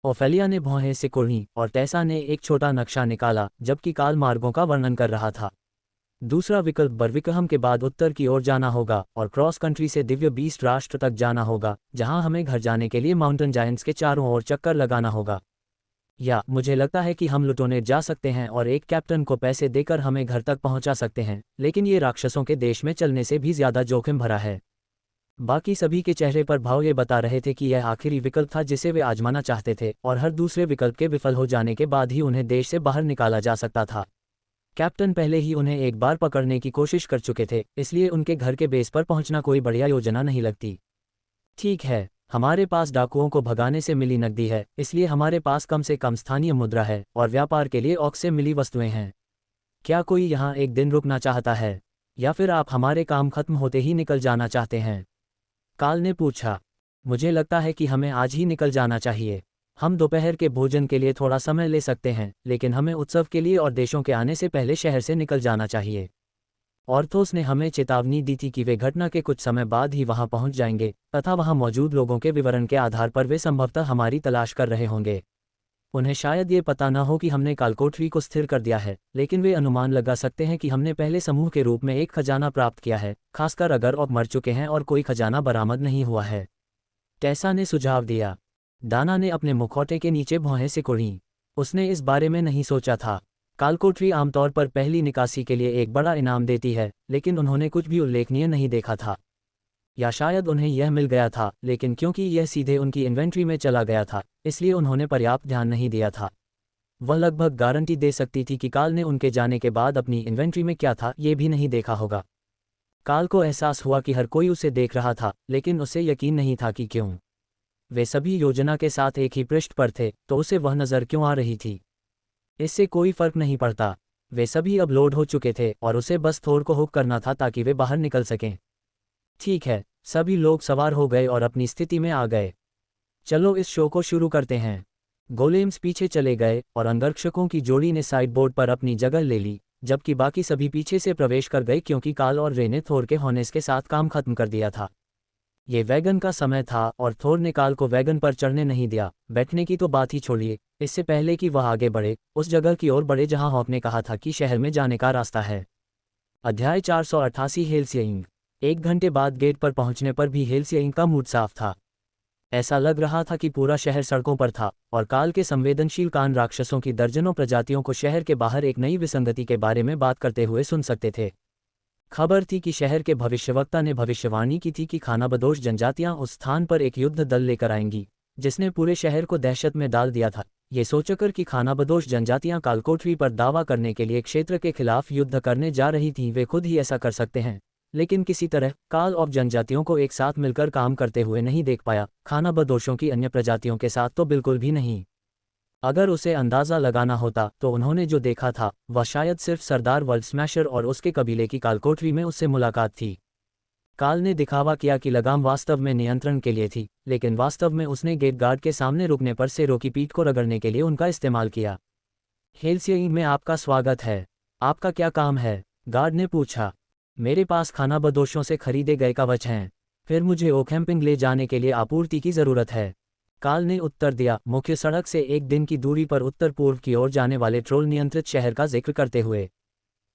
ओफेलिया ने भौहें सिकुड़ी और टेसा ने एक छोटा नक्शा निकाला, जबकि काल मार्गों का वर्णन कर रहा था। दूसरा विकल्प बर्विकहम के बाद उत्तर की ओर जाना होगा और क्रॉस कंट्री से दिव्य बीस्ट राष्ट्र तक जाना होगा, जहां हमें घर जाने के लिए माउंटेन जायंट्स के चारों ओर चक्कर लगाना होगा। या मुझे लगता है कि हम लुटोनेट जा सकते हैं और एक कैप्टन को पैसे देकर हमें घर तक पहुंचा सकते हैं, लेकिन ये राक्षसों के देश में चलने से भी ज्यादा जोखिम भरा है। बाकी सभी के चेहरे पर भाव ये बता रहे थे कि यह आखिरी विकल्प था जिसे वे आजमाना चाहते थे, और हर दूसरे विकल्प के विफल हो जाने के बाद ही उन्हें देश से बाहर निकाला जा सकता था। कैप्टन पहले ही उन्हें एक बार पकड़ने की कोशिश कर चुके थे, इसलिए उनके घर के बेस पर पहुंचना कोई बढ़िया योजना नहीं लगती। ठीक है, हमारे पास डाकुओं को भगाने से मिली नकदी है, इसलिए हमारे पास कम से कम स्थानीय मुद्रा है और व्यापार के लिए ऑक्स से मिली वस्तुएं हैं। क्या कोई यहाँ एक दिन रुकना चाहता है, या फिर आप हमारे काम खत्म होते ही निकल जाना चाहते हैं? काल ने पूछा। मुझे लगता है कि हमें आज ही निकल जाना चाहिए। हम दोपहर के भोजन के लिए थोड़ा समय ले सकते हैं, लेकिन हमें उत्सव के लिए और देशों के आने से पहले शहर से निकल जाना चाहिए। ऑर्थोस ने हमें चेतावनी दी थी कि वे घटना के कुछ समय बाद ही वहां पहुंच जाएंगे, तथा वहां मौजूद लोगों के विवरण के आधार पर वे संभवतः हमारी तलाश कर रहे होंगे। उन्हें शायद ये पता न हो कि हमने कालकोठरी को स्थिर कर दिया है, लेकिन वे अनुमान लगा सकते हैं कि हमने पहले समूह के रूप में एक खजाना प्राप्त किया है, खासकर अगर ऑक मर चुके हैं और कोई खजाना बरामद नहीं हुआ है। टेसा ने सुझाव दिया। दाना ने अपने मुखौटे के नीचे भौहें सिकुड़ी। उसने इस बारे में नहीं सोचा था। कालकोठरी आमतौर पर पहली निकासी के लिए एक बड़ा इनाम देती है, लेकिन उन्होंने कुछ भी उल्लेखनीय नहीं देखा था। या शायद उन्हें यह मिल गया था, लेकिन क्योंकि यह सीधे उनकी इन्वेंट्री में चला गया था, इसलिए उन्होंने पर्याप्त ध्यान नहीं दिया था। वह लगभग गारंटी दे सकती थी कि काल ने उनके जाने के बाद अपनी इन्वेंट्री में क्या था ये भी नहीं देखा होगा। काल को एहसास हुआ कि हर कोई उसे देख रहा था, लेकिन उसे यकीन नहीं था कि क्यों। वे सभी योजना के साथ एक ही पृष्ठ पर थे, तो उसे वह नज़र क्यों आ रही थी? इससे कोई फर्क नहीं पड़ता। वे सभी अब लोड हो चुके थे और उसे बस थोर को हुक करना था ताकि वे बाहर निकल सकें। ठीक है, सभी लोग सवार हो गए और अपनी स्थिति में आ गए। चलो इस शो को शुरू करते हैं। गोलेम्स पीछे चले गए और अंगरक्षकों की जोड़ी ने साइडबोर्ड पर अपनी जगह ले ली, जबकि बाकी सभी पीछे से प्रवेश कर गए क्योंकि काल और रे ने थोर के होनेस के साथ काम खत्म कर दिया था। ये वैगन का समय था और थोर ने काल को वैगन पर चढ़ने नहीं दिया। बैठने की तो बात ही छोड़िए, इससे पहले कि वह आगे बढ़े, उस जगह की ओर बढ़े जहां हॉक ने कहा था कि शहर में जाने का रास्ता है। अध्याय 488 हेल्सिंग। 1 घंटे बाद गेट पर पहुंचने पर भी हेल्सिंग का मूड साफ था। ऐसा लग रहा था कि पूरा शहर सड़कों पर था और काल के संवेदनशील कान राक्षसों की दर्जनों प्रजातियों को शहर के बाहर एक नई विसंगति के बारे में बात करते हुए सुन सकते थे। खबर थी कि शहर के भविष्यवक्ता ने भविष्यवाणी की थी कि खानाबदोश जनजातियां उस स्थान पर एक युद्ध दल लेकर आएंगी, जिसने पूरे शहर को दहशत में डाल दिया था। ये सोचकर कि खानाबदोश जनजातियां कालकोठरी पर दावा करने के लिए क्षेत्र के खिलाफ युद्ध करने जा रही थीं, वे खुद ही ऐसा कर सकते हैं, लेकिन किसी तरह काल और जनजातियों को एक साथ मिलकर काम करते हुए नहीं देख पाया। खानाबदोशों की अन्य प्रजातियों के साथ तो बिल्कुल भी नहीं। अगर उसे अंदाज़ा लगाना होता तो उन्होंने जो देखा था वह शायद सिर्फ सरदार वर्ल्ड स्मैशर और उसके कबीले की कालकोठरी में उससे मुलाकात थी। काल ने दिखावा किया कि लगाम वास्तव में नियंत्रण के लिए थी, लेकिन वास्तव में उसने गेट गार्ड के सामने रुकने पर सेरो की पीठ को रगड़ने के लिए उनका इस्तेमाल किया। हेल्सिंग में आपका स्वागत है। आपका क्या काम है? गार्ड ने पूछा। मेरे पास खानाबदोशों से खरीदे गए कवच हैं, फिर मुझे ओकहैम्पिंग ले जाने के लिए आपूर्ति की ज़रूरत है। काल ने उत्तर दिया, मुख्य सड़क से 1 दिन की दूरी पर उत्तर पूर्व की ओर जाने वाले ट्रोल नियंत्रित शहर का जिक्र करते हुए।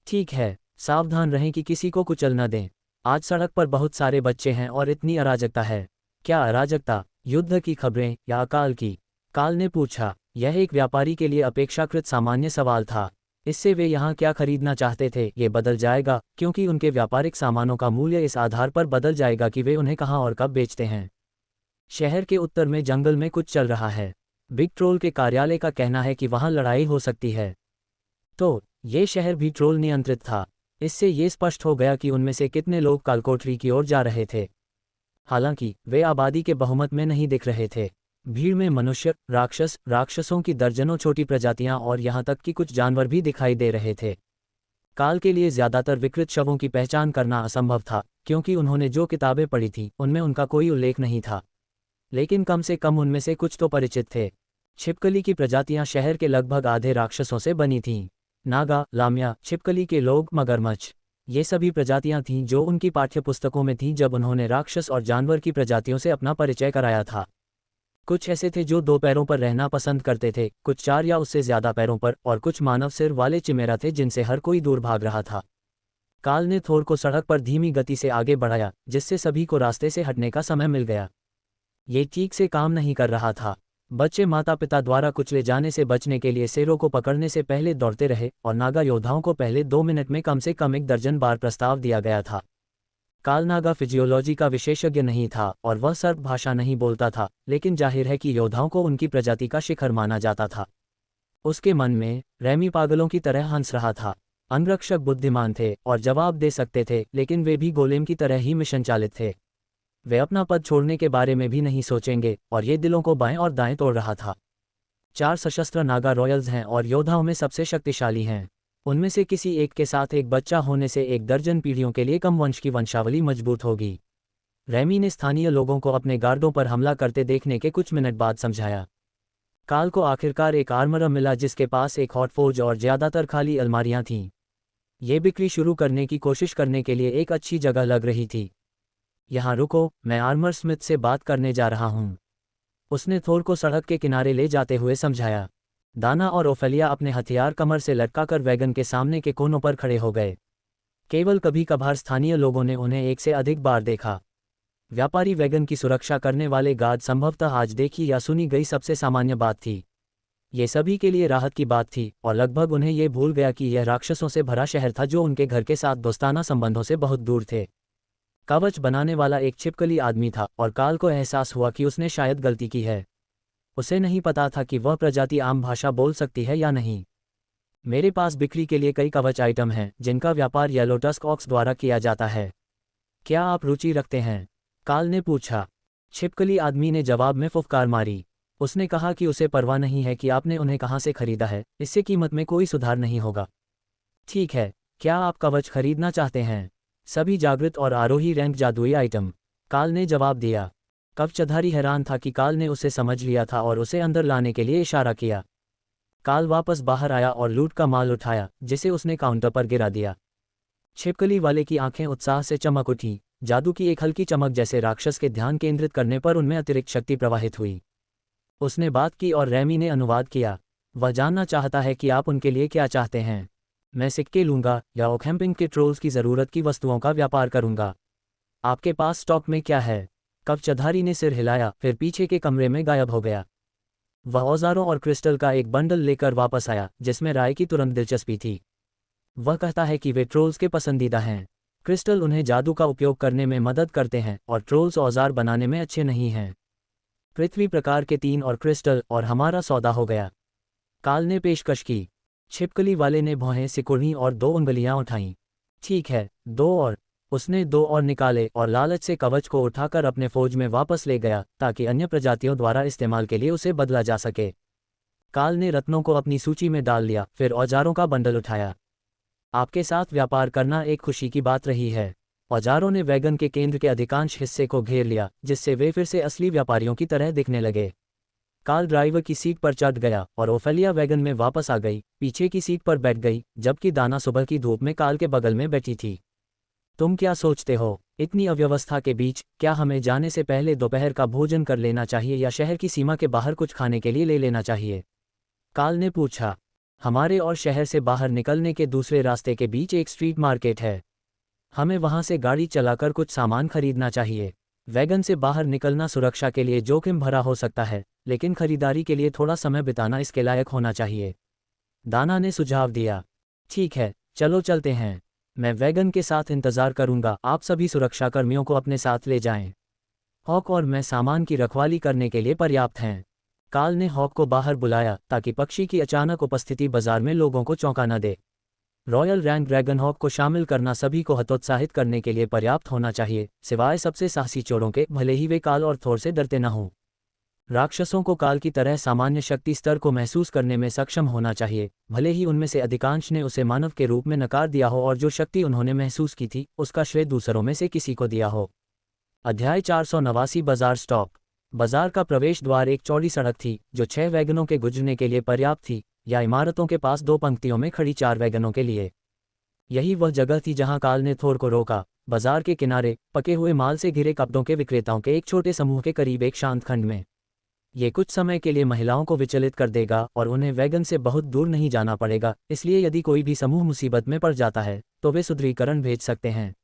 ठीक है, सावधान रहें कि किसी को कुचल न दें। आज सड़क पर बहुत सारे बच्चे हैं और इतनी अराजकता है। क्या अराजकता? युद्ध की खबरें या अकाल की? काल ने पूछा। यह एक व्यापारी के लिए अपेक्षाकृत सामान्य सवाल था। इससे वे यहाँ क्या खरीदना चाहते थे ये बदल जाएगा, क्योंकि उनके व्यापारिक सामानों का मूल्य इस आधार पर बदल जाएगा कि वे उन्हें कहाँ और कब बेचते हैं। शहर के उत्तर में जंगल में कुछ चल रहा है। बिग ट्रोल के कार्यालय का कहना है कि वहां लड़ाई हो सकती है। तो ये शहर भी ट्रोल नियंत्रित था। इससे ये स्पष्ट हो गया कि उनमें से कितने लोग कालकोठरी की ओर जा रहे थे। हालांकि वे आबादी के बहुमत में नहीं दिख रहे थे। भीड़ में मनुष्य, राक्षस, राक्षसों की दर्जनों छोटी प्रजातियां और यहां तक कि कुछ जानवर भी दिखाई दे रहे थे। काल के लिए ज्यादातर विकृत शवों की पहचान करना असंभव था, क्योंकि उन्होंने जो किताबें पढ़ी थीं उनमें उनका कोई उल्लेख नहीं था, लेकिन कम से कम उनमें से कुछ तो परिचित थे। छिपकली की प्रजातियां शहर के लगभग आधे राक्षसों से बनी थीं। नागा, लामिया, छिपकली के लोग, मगरमच्छ, ये सभी प्रजातियां थीं जो उनकी पाठ्यपुस्तकों में थीं जब उन्होंने राक्षस और जानवर की प्रजातियों से अपना परिचय कराया था। कुछ ऐसे थे जो 2 पैरों पर रहना पसंद करते थे, कुछ 4 या उससे ज्यादा पैरों पर, और कुछ मानव सिर वाले चिमेरा थे जिनसे हर कोई दूर भाग रहा था। काल ने थोर को सड़क पर धीमी गति से आगे बढ़ाया, जिससे सभी को रास्ते से हटने का समय मिल गया। ये ठीक से काम नहीं कर रहा था। बच्चे माता पिता द्वारा कुचले जाने से बचने के लिए शेरों को पकड़ने से पहले दौड़ते रहे और नागा योद्धाओं को पहले 2 मिनट में कम से कम 1 दर्जन बार प्रस्ताव दिया गया था। काल नागा फिजियोलॉजी का विशेषज्ञ नहीं था और वह सर्प भाषा नहीं बोलता था, लेकिन जाहिर है कि योद्धाओं को उनकी प्रजाति का शिखर माना जाता था। उसके मन में रैमी पागलों की तरह हंस रहा था। अंगरक्षक बुद्धिमान थे और जवाब दे सकते थे, लेकिन वे भी गोलेम की तरह ही मिशन चालित थे। वे अपना पद छोड़ने के बारे में भी नहीं सोचेंगे, और ये दिलों को बाएं और दाएं तोड़ रहा था। 4 सशस्त्र नागा रॉयल्स हैं और योद्धाओं में सबसे शक्तिशाली हैं। उनमें से किसी एक के साथ एक बच्चा होने से 1 दर्जन पीढ़ियों के लिए कम वंश की वंशावली मजबूत होगी। रैमी ने स्थानीय लोगों को अपने गार्डों पर हमला करते देखने के कुछ मिनट बाद समझाया। काल को आखिरकार एक आर्मरर मिला जिसके पास एक हॉट फोर्ज और ज़्यादातर खाली अलमारियां थीं। ये बिक्री शुरू करने की कोशिश करने के लिए एक अच्छी जगह लग रही थी। यहाँ रुको, मैं आर्मर स्मिथ से बात करने जा रहा हूँ, उसने थोर को सड़क के किनारे ले जाते हुए समझाया। दाना और ओफेलिया अपने हथियार कमर से लटकाकर वैगन के सामने के कोनों पर खड़े हो गए। केवल कभी कभार स्थानीय लोगों ने उन्हें 1 से अधिक बार देखा। व्यापारी वैगन की सुरक्षा करने वाले गार्ड संभवतः आज देखी या सुनी गई सबसे सामान्य बात थी। ये सभी के लिए राहत की बात थी और लगभग उन्हें ये भूल गया कि यह राक्षसों से भरा शहर था जो उनके घर के साथ दोस्ताना संबंधों से बहुत दूर थे। कवच बनाने वाला एक छिपकली आदमी था और काल को एहसास हुआ कि उसने शायद गलती की है। उसे नहीं पता था कि वह प्रजाति आम भाषा बोल सकती है या नहीं। मेरे पास बिक्री के लिए कई कवच आइटम हैं जिनका व्यापार येलो टस्क ऑक्स द्वारा किया जाता है। क्या आप रुचि रखते हैं? काल ने पूछा। छिपकली आदमी ने जवाब में फुफकार मारी। उसने कहा कि उसे परवाह नहीं है कि आपने उन्हें कहाँ से खरीदा है, इससे कीमत में कोई सुधार नहीं होगा। ठीक है, क्या आप कवच खरीदना चाहते हैं? सभी जागृत और आरोही रैंक जादुई आइटम, काल ने जवाब दिया। कवचधारी हैरान था कि काल ने उसे समझ लिया था और उसे अंदर लाने के लिए इशारा किया। काल वापस बाहर आया और लूट का माल उठाया, जिसे उसने काउंटर पर गिरा दिया। छिपकली वाले की आंखें उत्साह से चमक उठीं। जादू की एक हल्की चमक जैसे राक्षस के ध्यान केंद्रित करने पर उनमें अतिरिक्त शक्ति प्रवाहित हुई। उसने बात की और रैमी ने अनुवाद किया। वह जानना चाहता है कि आप उनके लिए क्या चाहते हैं। मैं सिक्के लूंगा या ओकहैम्पिंग के ट्रोल्स की ज़रूरत की वस्तुओं का व्यापार करूंगा। आपके पास स्टॉक में क्या है? कवचधारी ने सिर हिलाया, फिर पीछे के कमरे में गायब हो गया। वह औजारों और क्रिस्टल का एक बंडल लेकर वापस आया, जिसमें राय की तुरंत दिलचस्पी थी। वह कहता है कि वे ट्रोल्स के पसंदीदा हैं। क्रिस्टल उन्हें जादू का उपयोग करने में मदद करते हैं और ट्रोल्स औजार बनाने में अच्छे नहीं हैं। पृथ्वी प्रकार के 3 और क्रिस्टल और हमारा सौदा हो गया। काल ने पेशकश की। छिपकली वाले ने भौहें सिकुड़ी और 2 उंगलियां उठाईं। ठीक है, 2 और। उसने 2 और निकाले और लालच से कवच को उठाकर अपने फौज में वापस ले गया ताकि अन्य प्रजातियों द्वारा इस्तेमाल के लिए उसे बदला जा सके। काल ने रत्नों को अपनी सूची में डाल लिया, फिर औजारों का बंडल उठाया। आपके साथ व्यापार करना एक खुशी की बात रही है। औजारों ने वैगन के केंद्र के अधिकांश हिस्से को घेर लिया, जिससे वे फिर से असली व्यापारियों की तरह दिखने लगे। काल ड्राइवर की सीट पर चढ़ गया और ओफेलिया वैगन में वापस आ गई, पीछे की सीट पर बैठ गई, जबकि दाना सुबह की धूप में काल के बगल में बैठी थी। तुम क्या सोचते हो? इतनी अव्यवस्था के बीच क्या हमें जाने से पहले दोपहर का भोजन कर लेना चाहिए या शहर की सीमा के बाहर कुछ खाने के लिए ले लेना चाहिए? काल ने पूछा। हमारे और शहर से बाहर निकलने के दूसरे रास्ते के बीच एक स्ट्रीट मार्केट है। हमें वहां से गाड़ी चलाकर कुछ सामान खरीदना चाहिए। वैगन से बाहर निकलना सुरक्षा के लिए जोखिम भरा हो सकता है, लेकिन खरीदारी के लिए थोड़ा समय बिताना इसके लायक होना चाहिए। दाना ने सुझाव दिया। ठीक है, चलो चलते हैं। मैं वैगन के साथ इंतजार करूंगा। आप सभी सुरक्षाकर्मियों को अपने साथ ले जाएं। हॉक और मैं सामान की रखवाली करने के लिए पर्याप्त हैं। काल ने हॉक को बाहर बुलाया ताकि पक्षी की अचानक उपस्थिति बाजार में लोगों को चौंका न दे। रॉयल रैंक ड्रैगन हॉक को शामिल करना सभी को हतोत्साहित करने के लिए पर्याप्त होना चाहिए, सिवाय सबसे साहसी चोरों के, भले ही वे काल और थोर से डरते न हों। राक्षसों को काल की तरह सामान्य शक्ति स्तर को महसूस करने में सक्षम होना चाहिए, भले ही उनमें से अधिकांश ने उसे मानव के रूप में नकार दिया हो और जो शक्ति उन्होंने महसूस की थी उसका श्रेय दूसरों में से किसी को दिया हो। अध्याय 489 बाजार स्टॉक। बाजार का प्रवेश द्वार एक चौड़ी सड़क थी जो 6 वैगनों के गुजरने के लिए पर्याप्त थी, या इमारतों के पास 2 पंक्तियों में खड़ी 4 वैगनों के लिए। यही वह जगह थी जहां काल ने थोर को रोका। बाजार के किनारे पके हुए माल से घिरे कपड़ों के विक्रेताओं के एक छोटे समूह के करीब एक शांत खंड में। ये कुछ समय के लिए महिलाओं को विचलित कर देगा और उन्हें वैगन से बहुत दूर नहीं जाना पड़ेगा, इसलिए यदि कोई भी समूह मुसीबत में पड़ जाता है तो वे सुदृढ़ीकरण भेज सकते हैं।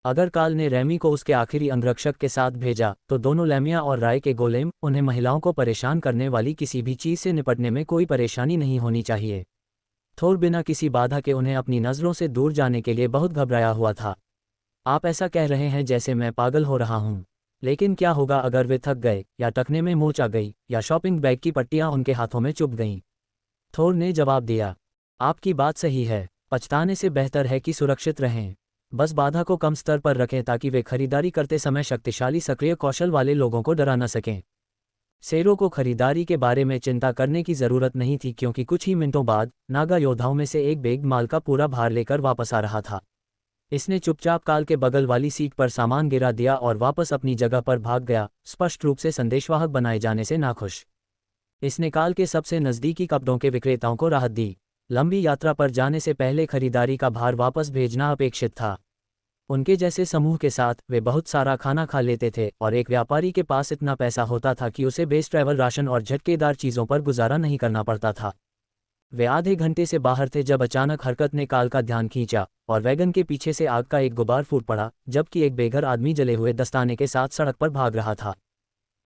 अगर काल ने रैमी को उसके आखिरी अंगरक्षक के साथ भेजा तो दोनों लैमिया और राय के गोलेम, उन्हें महिलाओं को परेशान करने वाली किसी भी चीज़ से निपटने में कोई परेशानी नहीं होनी चाहिए। थोर बिना किसी बाधा के उन्हें अपनी नज़रों से दूर जाने के लिए बहुत घबराया हुआ था। आप ऐसा कह रहे हैं जैसे मैं पागल हो रहा हूँ। लेकिन क्या होगा अगर वे थक गए, या टखने में मोच आ गई, या शॉपिंग बैग की पट्टियाँ उनके हाथों में चुभ गईं? थोर ने जवाब दिया, आपकी बात सही है। पछताने से बेहतर है कि सुरक्षित रहें। बस बाधा को कम स्तर पर रखें ताकि वे खरीदारी करते समय शक्तिशाली सक्रिय कौशल वाले लोगों को डरा न सकें। सेरो को खरीदारी के बारे में चिंता करने की ज़रूरत नहीं थी क्योंकि कुछ ही मिनटों बाद नागा योद्धाओं में से एक बैग माल का पूरा भार लेकर वापस आ रहा था। इसने चुपचाप काल के बगल वाली सीट पर सामान गिरा दिया और वापस अपनी जगह पर भाग गया, स्पष्ट रूप से संदेशवाहक बनाए जाने से नाखुश। इसने काल के सबसे नज़दीकी कपड़ों के विक्रेताओं को राहत दी। लंबी यात्रा पर जाने से पहले खरीदारी का भार वापस भेजना अपेक्षित था। उनके जैसे समूह के साथ वे बहुत सारा खाना खा लेते थे और एक व्यापारी के पास इतना पैसा होता था कि उसे बेस ट्रैवल राशन और झटकेदार चीज़ों पर गुजारा नहीं करना पड़ता था। वे आधे घंटे से बाहर थे जब अचानक हरकत ने काल का ध्यान खींचा और वैगन के पीछे से आग का एक गुबार फूट पड़ा, जबकि एक बेघर आदमी जले हुए दस्ताने के साथ सड़क पर भाग रहा था।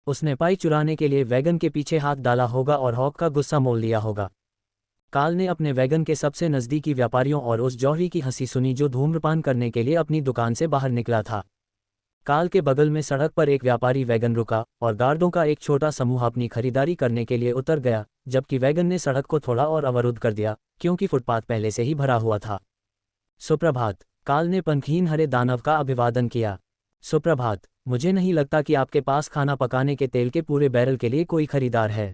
उसने पाई चुराने के लिए वैगन के पीछे हाथ डाला होगा और हॉक का गुस्सा मोल लिया होगा। काल ने अपने वैगन के सबसे नज़दीकी व्यापारियों और उस जौहरी की हंसी सुनी जो धूम्रपान करने के लिए अपनी दुकान से बाहर निकला था। काल के बगल में सड़क पर एक व्यापारी वैगन रुका और गार्डों का एक छोटा समूह अपनी खरीदारी करने के लिए उतर गया, जबकि वैगन ने सड़क को थोड़ा और अवरुद्ध कर दिया क्योंकि फुटपाथ पहले से ही भरा हुआ था। सुप्रभात, काल ने पंखहीन हरे दानव का अभिवादन किया। सुप्रभात, मुझे नहीं लगता कि आपके पास खाना पकाने के तेल के पूरे बैरल के लिए कोई खरीदार है।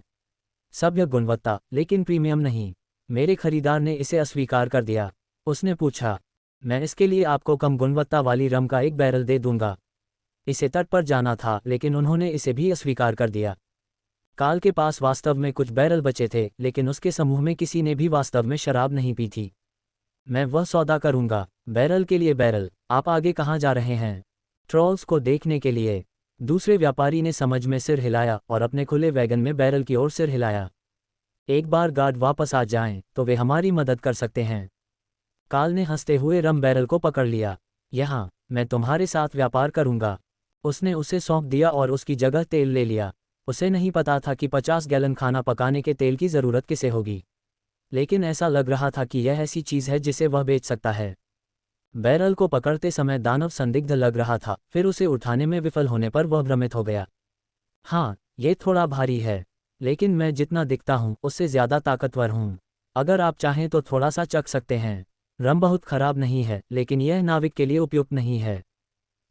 सभ्य गुणवत्ता, लेकिन प्रीमियम नहीं। मेरे खरीदार ने इसे अस्वीकार कर दिया। उसने पूछा, मैं इसके लिए आपको कम गुणवत्ता वाली रम का एक बैरल दे दूंगा। इसे तट पर जाना था लेकिन उन्होंने इसे भी अस्वीकार कर दिया। काल के पास वास्तव में कुछ बैरल बचे थे लेकिन उसके समूह में किसी ने भी वास्तव में शराब नहीं पी थी। मैं वह सौदा करूंगा। बैरल के लिए बैरल। आप आगे कहाँ जा रहे हैं? ट्रॉल्स को देखने के लिए। दूसरे व्यापारी ने समझ में सिर हिलाया और अपने खुले वैगन में बैरल की ओर सिर हिलाया। एक बार गार्ड वापस आ जाएं तो वे हमारी मदद कर सकते हैं। काल ने हंसते हुए रम बैरल को पकड़ लिया। यहाँ, मैं तुम्हारे साथ व्यापार करूंगा। उसने उसे सौंप दिया और उसकी जगह तेल ले लिया। उसे नहीं पता था कि 50 गैलन खाना पकाने के तेल की ज़रूरत किसे होगी, लेकिन ऐसा लग रहा था कि यह ऐसी चीज़ है जिसे वह बेच सकता है। बैरल को पकड़ते समय दानव संदिग्ध लग रहा था, फिर उसे उठाने में विफल होने पर वह भ्रमित हो गया। हाँ, ये थोड़ा भारी है, लेकिन मैं जितना दिखता हूँ उससे ज़्यादा ताकतवर हूँ। अगर आप चाहें तो थोड़ा सा चख सकते हैं। रम बहुत खराब नहीं है, लेकिन यह नाविक के लिए उपयुक्त नहीं है,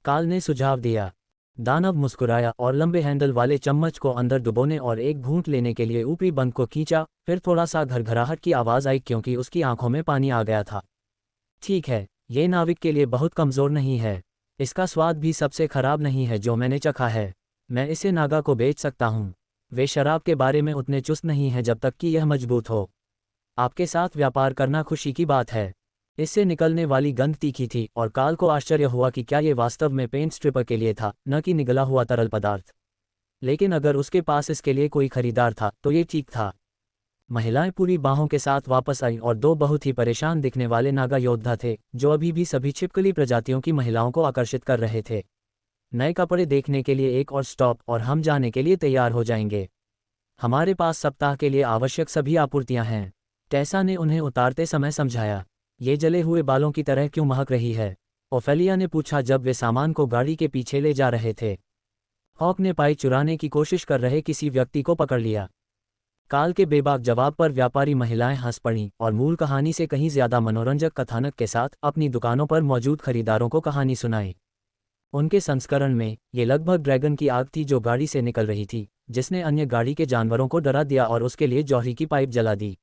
काल ने सुझाव दिया। दानव मुस्कुराया और लंबे हैंडल वाले चम्मच को अंदर डुबोने और एक घूंट लेने के लिए ऊपरी बंद को खींचा। फिर थोड़ा सा घरघराहट की आवाज़ आई क्योंकि उसकी आंखों में पानी आ गया था। ठीक है, ये नाविक के लिए बहुत कमज़ोर नहीं है। इसका स्वाद भी सबसे खराब नहीं है जो मैंने चखा है। मैं इसे नागा को बेच सकता हूँ। वे शराब के बारे में उतने चुस्त नहीं हैं जब तक कि यह मजबूत हो। आपके साथ व्यापार करना खुशी की बात है। इससे निकलने वाली गंध तीखी थी और काल को आश्चर्य हुआ कि क्या ये वास्तव में पेंट स्ट्रिपर के लिए था, न कि निगला हुआ तरल पदार्थ। लेकिन अगर उसके पास इसके लिए कोई खरीदार था तो ये ठीक था। महिलाएं पूरी बाहों के साथ वापस आईं और दो बहुत ही परेशान दिखने वाले नागा योद्धा थे जो अभी भी सभी छिपकली प्रजातियों की महिलाओं को आकर्षित कर रहे थे। नए कपड़े देखने के लिए एक और स्टॉप और हम जाने के लिए तैयार हो जाएंगे। हमारे पास सप्ताह के लिए आवश्यक सभी आपूर्तियां हैं, टेसा ने उन्हें उतारते समय समझाया। ये जले हुए बालों की तरह क्यों महक रही है? ओफेलिया ने पूछा जब वे सामान को गाड़ी के पीछे ले जा रहे थे। हॉक ने पाई चुराने की कोशिश कर रहे किसी व्यक्ति को पकड़ लिया। काल के बेबाक जवाब पर व्यापारी महिलाएं हंस पड़ीं और मूल कहानी से कहीं ज्यादा मनोरंजक कथानक के साथ अपनी दुकानों पर मौजूद खरीदारों को कहानी सुनाई। उनके संस्करण में ये लगभग ड्रैगन की आग थी जो गाड़ी से निकल रही थी, जिसने अन्य गाड़ी के जानवरों को डरा दिया और उसके लिए जौहरी की पाइप जला दी।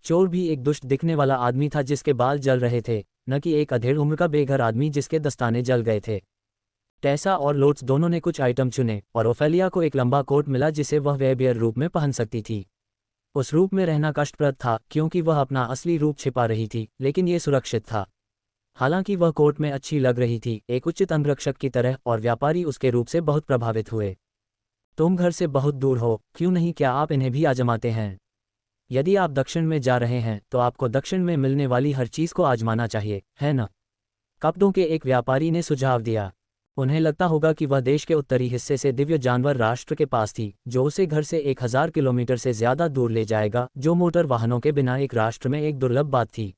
चोर भी एक दुष्ट दिखने वाला आदमी था जिसके बाल जल रहे थे, न कि एक अधेड़ उम्र का बेघर आदमी जिसके दस्ताने जल गए थे। टेसा और लोट्स दोनों ने कुछ आइटम चुने और ओफेलिया को एक लंबा कोट मिला जिसे वह वेबियर रूप में पहन सकती थी। उस रूप में रहना कष्टप्रद था क्योंकि वह अपना असली रूप छिपा रही थी, लेकिन ये सुरक्षित था। हालांकि वह कोट में अच्छी लग रही थी, एक उचित अंगरक्षक की तरह, और व्यापारी उसके रूप से बहुत प्रभावित हुए। तुम घर से बहुत दूर हो, क्यों नहीं क्या आप इन्हें भी आजमाते हैं? यदि आप दक्षिण में जा रहे हैं तो आपको दक्षिण में मिलने वाली हर चीज़ को आजमाना चाहिए, है ना? कपड़ों के एक व्यापारी ने सुझाव दिया। उन्हें लगता होगा कि वह देश के उत्तरी हिस्से से दिव्य जानवर राष्ट्र के पास थी, जो उसे घर से 1000 किलोमीटर से ज़्यादा दूर ले जाएगा, जो मोटर वाहनों के बिना एक राष्ट्र में एक दुर्लभ बात थी।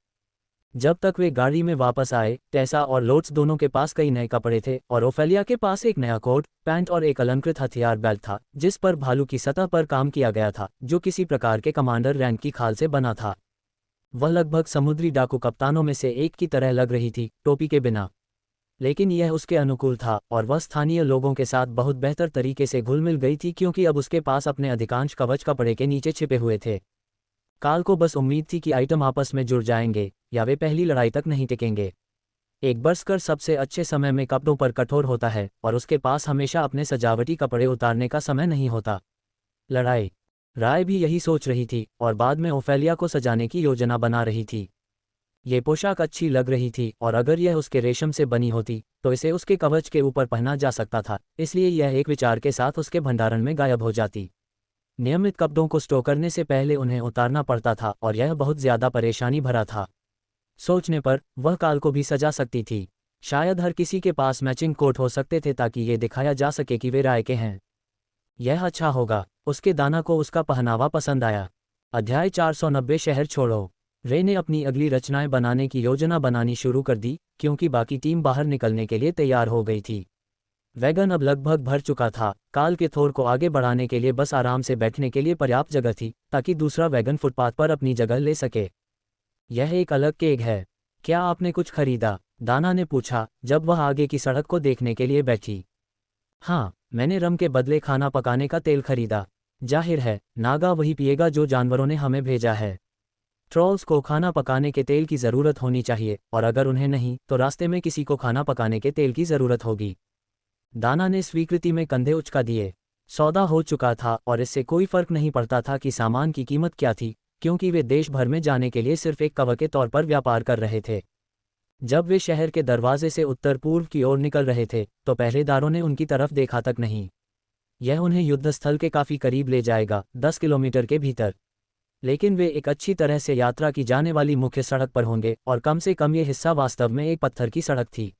जब तक वे गाड़ी में वापस आए, टेसा और लोट्स दोनों के पास कई नए कपड़े थे और ओफेलिया के पास एक नया कोट, पैंट और एक अलंकृत हथियार बेल्ट था, जिस पर भालू की सतह पर काम किया गया था, जो किसी प्रकार के कमांडर रैंक की खाल से बना था। वह लगभग समुद्री डाकू कप्तानों में से एक की तरह लग रही थी, टोपी के बिना। लेकिन यह उसके अनुकूल था और वह स्थानीय लोगों के साथ बहुत बेहतर तरीके से घुल मिल गई थी, क्योंकि अब उसके पास अपने अधिकांश कवच कपड़े के नीचे छिपे हुए थे। काल को बस उम्मीद थी कि आइटम आपस में जुड़ जाएंगे या वे पहली लड़ाई तक नहीं टिकेंगे। एक बरस्कर सबसे अच्छे समय में कपड़ों पर कठोर होता है और उसके पास हमेशा अपने सजावटी कपड़े उतारने का समय नहीं होता। लड़ाई। राय भी यही सोच रही थी और बाद में ओफेलिया को सजाने की योजना बना रही थी। ये पोशाक अच्छी लग रही थी और अगर यह उसके रेशम से बनी होती तो इसे उसके कवच के ऊपर पहना जा सकता था, इसलिए यह एक विचार के साथ उसके भंडारण में गायब हो जाती। नियमित कपड़ों को स्टोर करने से पहले उन्हें उतारना पड़ता था और यह बहुत ज़्यादा परेशानी भरा था। सोचने पर वह काल को भी सजा सकती थी। शायद हर किसी के पास मैचिंग कोट हो सकते थे ताकि ये दिखाया जा सके कि वे राय के हैं। यह अच्छा होगा। उसके दाना को उसका पहनावा पसंद आया। अध्याय 490 शहर छोड़ो। रे ने अपनी अगली रचनाएं बनाने की योजना बनानी शुरू कर दी, क्योंकि बाकी टीम बाहर निकलने के लिए तैयार हो गई थी। वैगन अब लगभग भर चुका था। काल के थोर को आगे बढ़ाने के लिए बस आराम से बैठने के लिए पर्याप्त जगह थी, ताकि दूसरा वैगन फुटपाथ पर अपनी जगह ले सके। यह एक अलग केक है। क्या आपने कुछ खरीदा? दाना ने पूछा जब वह आगे की सड़क को देखने के लिए बैठी। हाँ, मैंने रम के बदले खाना पकाने का तेल खरीदा। जाहिर है, नागा वही पिएगा जो जानवरों ने हमें भेजा है। ट्रॉल्स को खाना पकाने के तेल की ज़रूरत होनी चाहिए, और अगर उन्हें नहीं तो रास्ते में किसी को खाना पकाने के तेल की ज़रूरत होगी। दाना ने स्वीकृति में कंधे उचका दिए। सौदा हो चुका था और इससे कोई फर्क नहीं पड़ता था कि सामान की कीमत क्या थी, क्योंकि वे देश भर में जाने के लिए सिर्फ एक कवर के तौर पर व्यापार कर रहे थे। जब वे शहर के दरवाजे से उत्तर पूर्व की ओर निकल रहे थे तो पहरेदारों ने उनकी तरफ देखा तक नहीं। यह उन्हें युद्धस्थल के काफ़ी करीब ले जाएगा, 10 किलोमीटर के भीतर। लेकिन वे एक अच्छी तरह से यात्रा की जाने वाली मुख्य सड़क पर होंगे और कम से कम ये हिस्सा वास्तव में एक पत्थर की सड़क थी।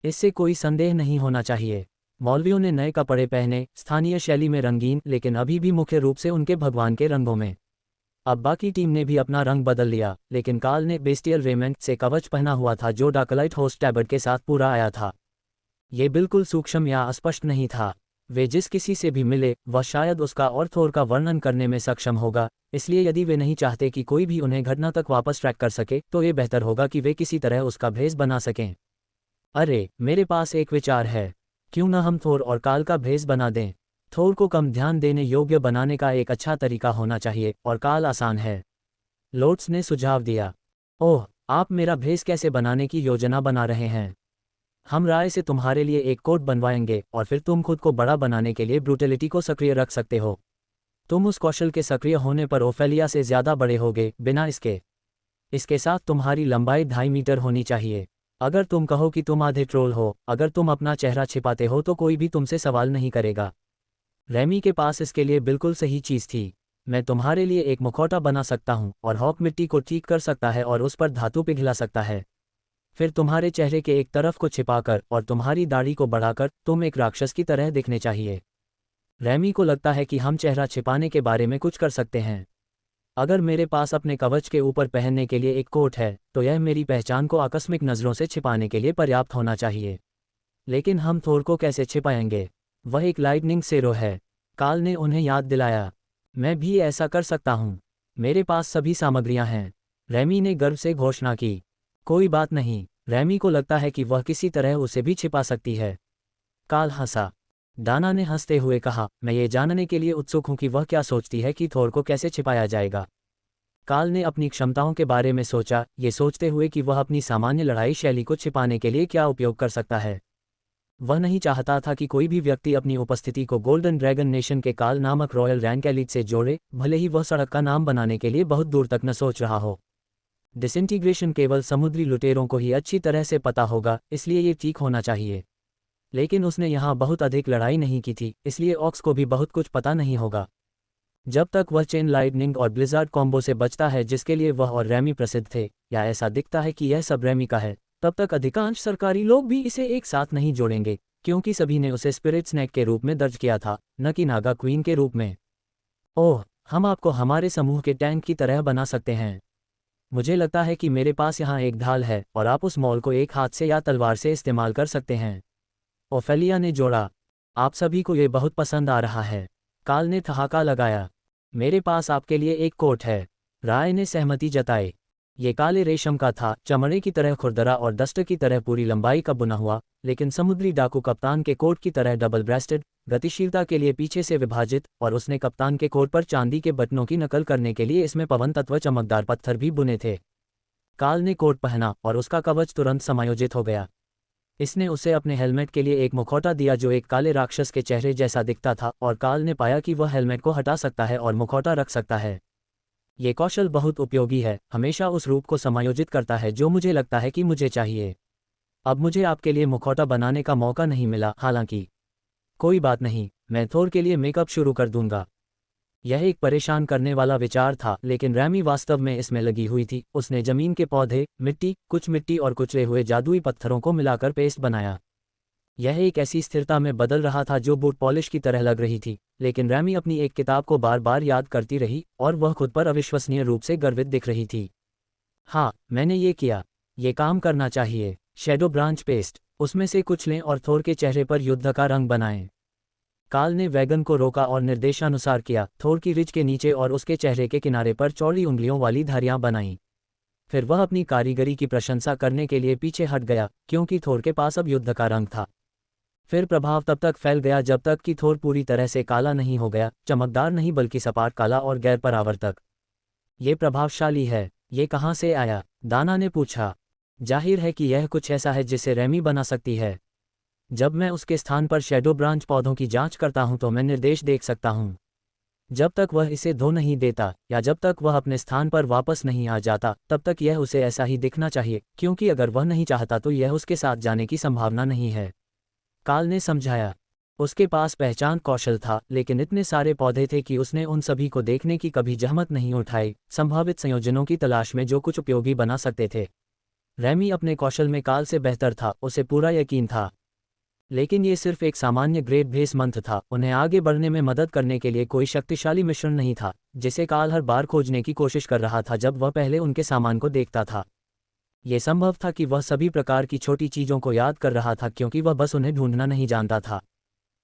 इससे कोई संदेह नहीं होना चाहिए। मौलवियों ने नए कपड़े पहने, स्थानीय शैली में रंगीन, लेकिन अभी भी मुख्य रूप से उनके भगवान के रंगों में। अब बाकी टीम ने भी अपना रंग बदल लिया, लेकिन काल ने बेस्टियल रेमेंट से कवच पहना हुआ था जो डाकलाइट होस्ट टैबर्ड के साथ पूरा आया था। ये बिल्कुल सूक्ष्म या अस्पष्ट नहीं था। वे जिस किसी से भी मिले वह शायद उसका और थोर का वर्णन करने में सक्षम होगा, इसलिए यदि वे नहीं चाहते कि कोई भी उन्हें घटना तक वापस ट्रैक कर सके तो ये बेहतर होगा कि वे किसी तरह उसका भेस बना सकें। अरे, मेरे पास एक विचार है। क्यों न हम थोर और काल का भेस बना दें? थोर को कम ध्यान देने योग्य बनाने का एक अच्छा तरीका होना चाहिए और काल आसान है। लोट्स ने सुझाव दिया। ओह, आप मेरा भेस कैसे बनाने की योजना बना रहे हैं? हम राय से तुम्हारे लिए एक कोट बनवाएंगे और फिर तुम खुद को बड़ा बनाने के लिए ब्रूटलिटी को सक्रिय रख सकते हो। तुम उस कौशल के सक्रिय होने पर ओफेलिया से ज़्यादा बड़े होगे, बिना इसके साथ तुम्हारी लंबाई 2.5 मीटर होनी चाहिए। अगर तुम कहो कि तुम आधे ट्रोल हो, अगर तुम अपना चेहरा छिपाते हो तो कोई भी तुमसे सवाल नहीं करेगा। रेमी के पास इसके लिए बिल्कुल सही चीज़ थी। मैं तुम्हारे लिए एक मुखौटा बना सकता हूँ और हॉक मिट्टी को ठीक कर सकता है और उस पर धातु पिघला सकता है। फिर तुम्हारे चेहरे के एक तरफ को छिपाकर और तुम्हारी दाढ़ी को बढ़ाकर तुम एक राक्षस की तरह दिखने चाहिए। रेमी को लगता है कि हम चेहरा छिपाने के बारे में कुछ कर सकते हैं। अगर मेरे पास अपने कवच के ऊपर पहनने के लिए एक कोट है तो यह मेरी पहचान को आकस्मिक नज़रों से छिपाने के लिए पर्याप्त होना चाहिए। लेकिन हम थोर को कैसे छिपाएंगे? वह एक लाइटनिंग सेरो है। काल ने उन्हें याद दिलाया। मैं भी ऐसा कर सकता हूँ। मेरे पास सभी सामग्रियाँ हैं। रेमी ने गर्व से घोषणा की। कोई बात नहीं। रेमी को लगता है कि वह किसी तरह उसे भी छिपा सकती है। काल हंसा। दाना ने हंसते हुए कहा, मैं ये जानने के लिए उत्सुक हूँ कि वह क्या सोचती है कि थोर को कैसे छिपाया जाएगा। काल ने अपनी क्षमताओं के बारे में सोचा, ये सोचते हुए कि वह अपनी सामान्य लड़ाई शैली को छिपाने के लिए क्या उपयोग कर सकता है। वह नहीं चाहता था कि कोई भी व्यक्ति अपनी उपस्थिति को गोल्डन ड्रैगन नेशन के काल नामक रॉयल रैंक एलिट से जोड़े, भले ही वह सड़क का नाम बनाने के लिए बहुत दूर तक न सोच रहा हो। डिसइंटीग्रेशन केवल समुद्री लुटेरों को ही अच्छी तरह से पता होगा, इसलिए ये ठीक होना चाहिए। लेकिन उसने यहाँ बहुत अधिक लड़ाई नहीं की थी, इसलिए ऑक्स को भी बहुत कुछ पता नहीं होगा। जब तक वह चेन लाइटनिंग और ब्लिजार्ड कॉम्बो से बचता है जिसके लिए वह और रैमी प्रसिद्ध थे, या ऐसा दिखता है कि यह सब रैमी का है, तब तक अधिकांश सरकारी लोग भी इसे एक साथ नहीं जोड़ेंगे, क्योंकि सभी ने उसे स्पिरिट स्नैक के रूप में दर्ज किया था, न कि नागा क्वीन के रूप में। ओह, हम आपको हमारे समूह के टैंक की तरह बना सकते हैं। मुझे लगता है कि मेरे पास यहाँ एक ढाल है और आप उस मॉल को एक हाथ से या तलवार से इस्तेमाल कर सकते हैं। ओफेलिया ने जोड़ा। आप सभी को ये बहुत पसंद आ रहा है। काल ने ठहाका लगाया। मेरे पास आपके लिए एक कोट है। राय ने सहमति जताई। ये काले रेशम का था, चमड़े की तरह खुरदरा और डस्टर की तरह पूरी लंबाई का बुना हुआ, लेकिन समुद्री डाकू कप्तान के कोट की तरह डबल ब्रेस्टेड, गतिशीलता के लिए पीछे से विभाजित, और उसने कप्तान के कोट पर चांदी के बटनों की नकल करने के लिए इसमें पवन तत्व चमकदार पत्थर भी बुने थे। काल ने कोट पहना और उसका कवच तुरंत समायोजित हो गया। इसने उसे अपने हेलमेट के लिए एक मुखौटा दिया जो एक काले राक्षस के चेहरे जैसा दिखता था, और काल ने पाया कि वह हेलमेट को हटा सकता है और मुखौटा रख सकता है। ये कौशल बहुत उपयोगी है, हमेशा उस रूप को समायोजित करता है जो मुझे लगता है कि मुझे चाहिए। अब मुझे आपके लिए मुखौटा बनाने का मौका नहीं मिला, हालांकि कोई बात नहीं, मैं थोर के लिए मेकअप शुरू कर दूंगा। यह एक परेशान करने वाला विचार था, लेकिन रैमी वास्तव में इसमें लगी हुई थी। उसने जमीन के पौधे, मिट्टी, कुछ मिट्टी और कुचले हुए जादुई पत्थरों को मिलाकर पेस्ट बनाया। यह एक ऐसी स्थिरता में बदल रहा था जो बूट पॉलिश की तरह लग रही थी, लेकिन रैमी अपनी एक किताब को बार बार याद करती रही और वह खुद पर अविश्वसनीय रूप से गर्वित दिख रही थी। हाँ, मैंने ये किया। ये काम करना चाहिए। शैडो ब्रांच पेस्ट, उसमें से कुछ लें और थोर के चेहरे पर युद्ध का रंग बनाएं। काल ने वैगन को रोका और निर्देशानुसार किया। थोर की रिज के नीचे और उसके चेहरे के किनारे पर चौड़ी उंगलियों वाली धारियां बनाईं। फिर वह अपनी कारीगरी की प्रशंसा करने के लिए पीछे हट गया, क्योंकि थोर के पास अब युद्ध का रंग था। फिर प्रभाव तब तक फैल गया जब तक कि थोर पूरी तरह से काला नहीं हो गया, चमकदार नहीं बल्कि सपाट काला और गैर परावर्तक। ये प्रभावशाली है। ये कहाँ से आया? दाना ने पूछा। जाहिर है कि यह कुछ ऐसा है जिसे रैमी बना सकती है। जब मैं उसके स्थान पर शैडो ब्रांच पौधों की जांच करता हूं तो मैं निर्देश देख सकता हूं। जब तक वह इसे धो नहीं देता या जब तक वह अपने स्थान पर वापस नहीं आ जाता, तब तक यह उसे ऐसा ही दिखना चाहिए, क्योंकि अगर वह नहीं चाहता तो यह उसके साथ जाने की संभावना नहीं है। काल ने समझाया। उसके पास पहचान कौशल था, लेकिन इतने सारे पौधे थे कि उसने उन सभी को देखने की कभी जहमत नहीं उठाई, संभावित संयोजनों की तलाश में जो कुछ उपयोगी बना सकते थे। रैमी अपने कौशल में काल से बेहतर था, उसे पूरा यकीन था। लेकिन ये सिर्फ एक सामान्य ग्रेड बेस मंत्र था, उन्हें आगे बढ़ने में मदद करने के लिए कोई शक्तिशाली मिश्रण नहीं था, जिसे काल हर बार खोजने की कोशिश कर रहा था जब वह पहले उनके सामान को देखता था। ये संभव था कि वह सभी प्रकार की छोटी चीज़ों को याद कर रहा था, क्योंकि वह बस उन्हें ढूंढना नहीं जानता था।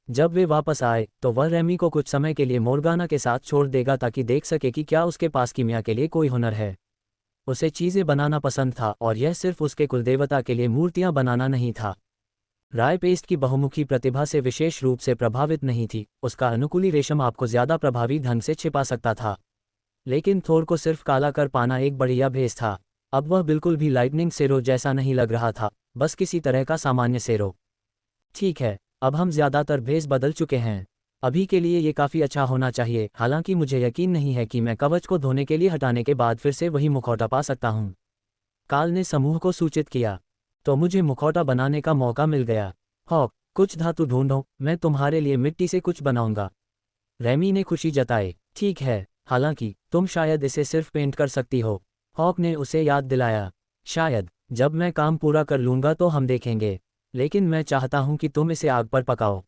जब वे वापस आए तो वह रैमी को कुछ समय के लिए मोर्गाना के साथ छोड़ देगा ताकि देख सके कि क्या उसके पास कीमिया के लिए कोई हुनर है। उसे चीज़ें बनाना पसंद था, और यह सिर्फ उसके कुलदेवता के लिए मूर्तियां बनाना नहीं था। राय पेस्ट की बहुमुखी प्रतिभा से विशेष रूप से प्रभावित नहीं थी, उसका अनुकूली रेशम आपको ज्यादा प्रभावी ढंग से छिपा सकता था। लेकिन थोर को सिर्फ काला कर पाना एक बढ़िया भेस था। अब वह बिल्कुल भी लाइटनिंग सेरो जैसा नहीं लग रहा था, बस किसी तरह का सामान्य सेरो। ठीक है, अब हम ज्यादातर भेस बदल चुके हैं। अभी के लिए ये काफ़ी अच्छा होना चाहिए, हालांकि मुझे यकीन नहीं है कि मैं कवच को धोने के लिए हटाने के बाद फिर से वही मुखौटा पा सकता हूँ। काल ने समूह को सूचित किया। तो मुझे मुखौटा बनाने का मौका मिल गया। हॉक, कुछ धातु ढूंढो, मैं तुम्हारे लिए मिट्टी से कुछ बनाऊंगा। रैमी ने खुशी जताई। ठीक है, हालांकि तुम शायद इसे सिर्फ पेंट कर सकती हो। हॉक ने उसे याद दिलाया। शायद, जब मैं काम पूरा कर लूंगा तो हम देखेंगे। लेकिन मैं चाहता हूं कि तुम इसे आग पर पकाओ।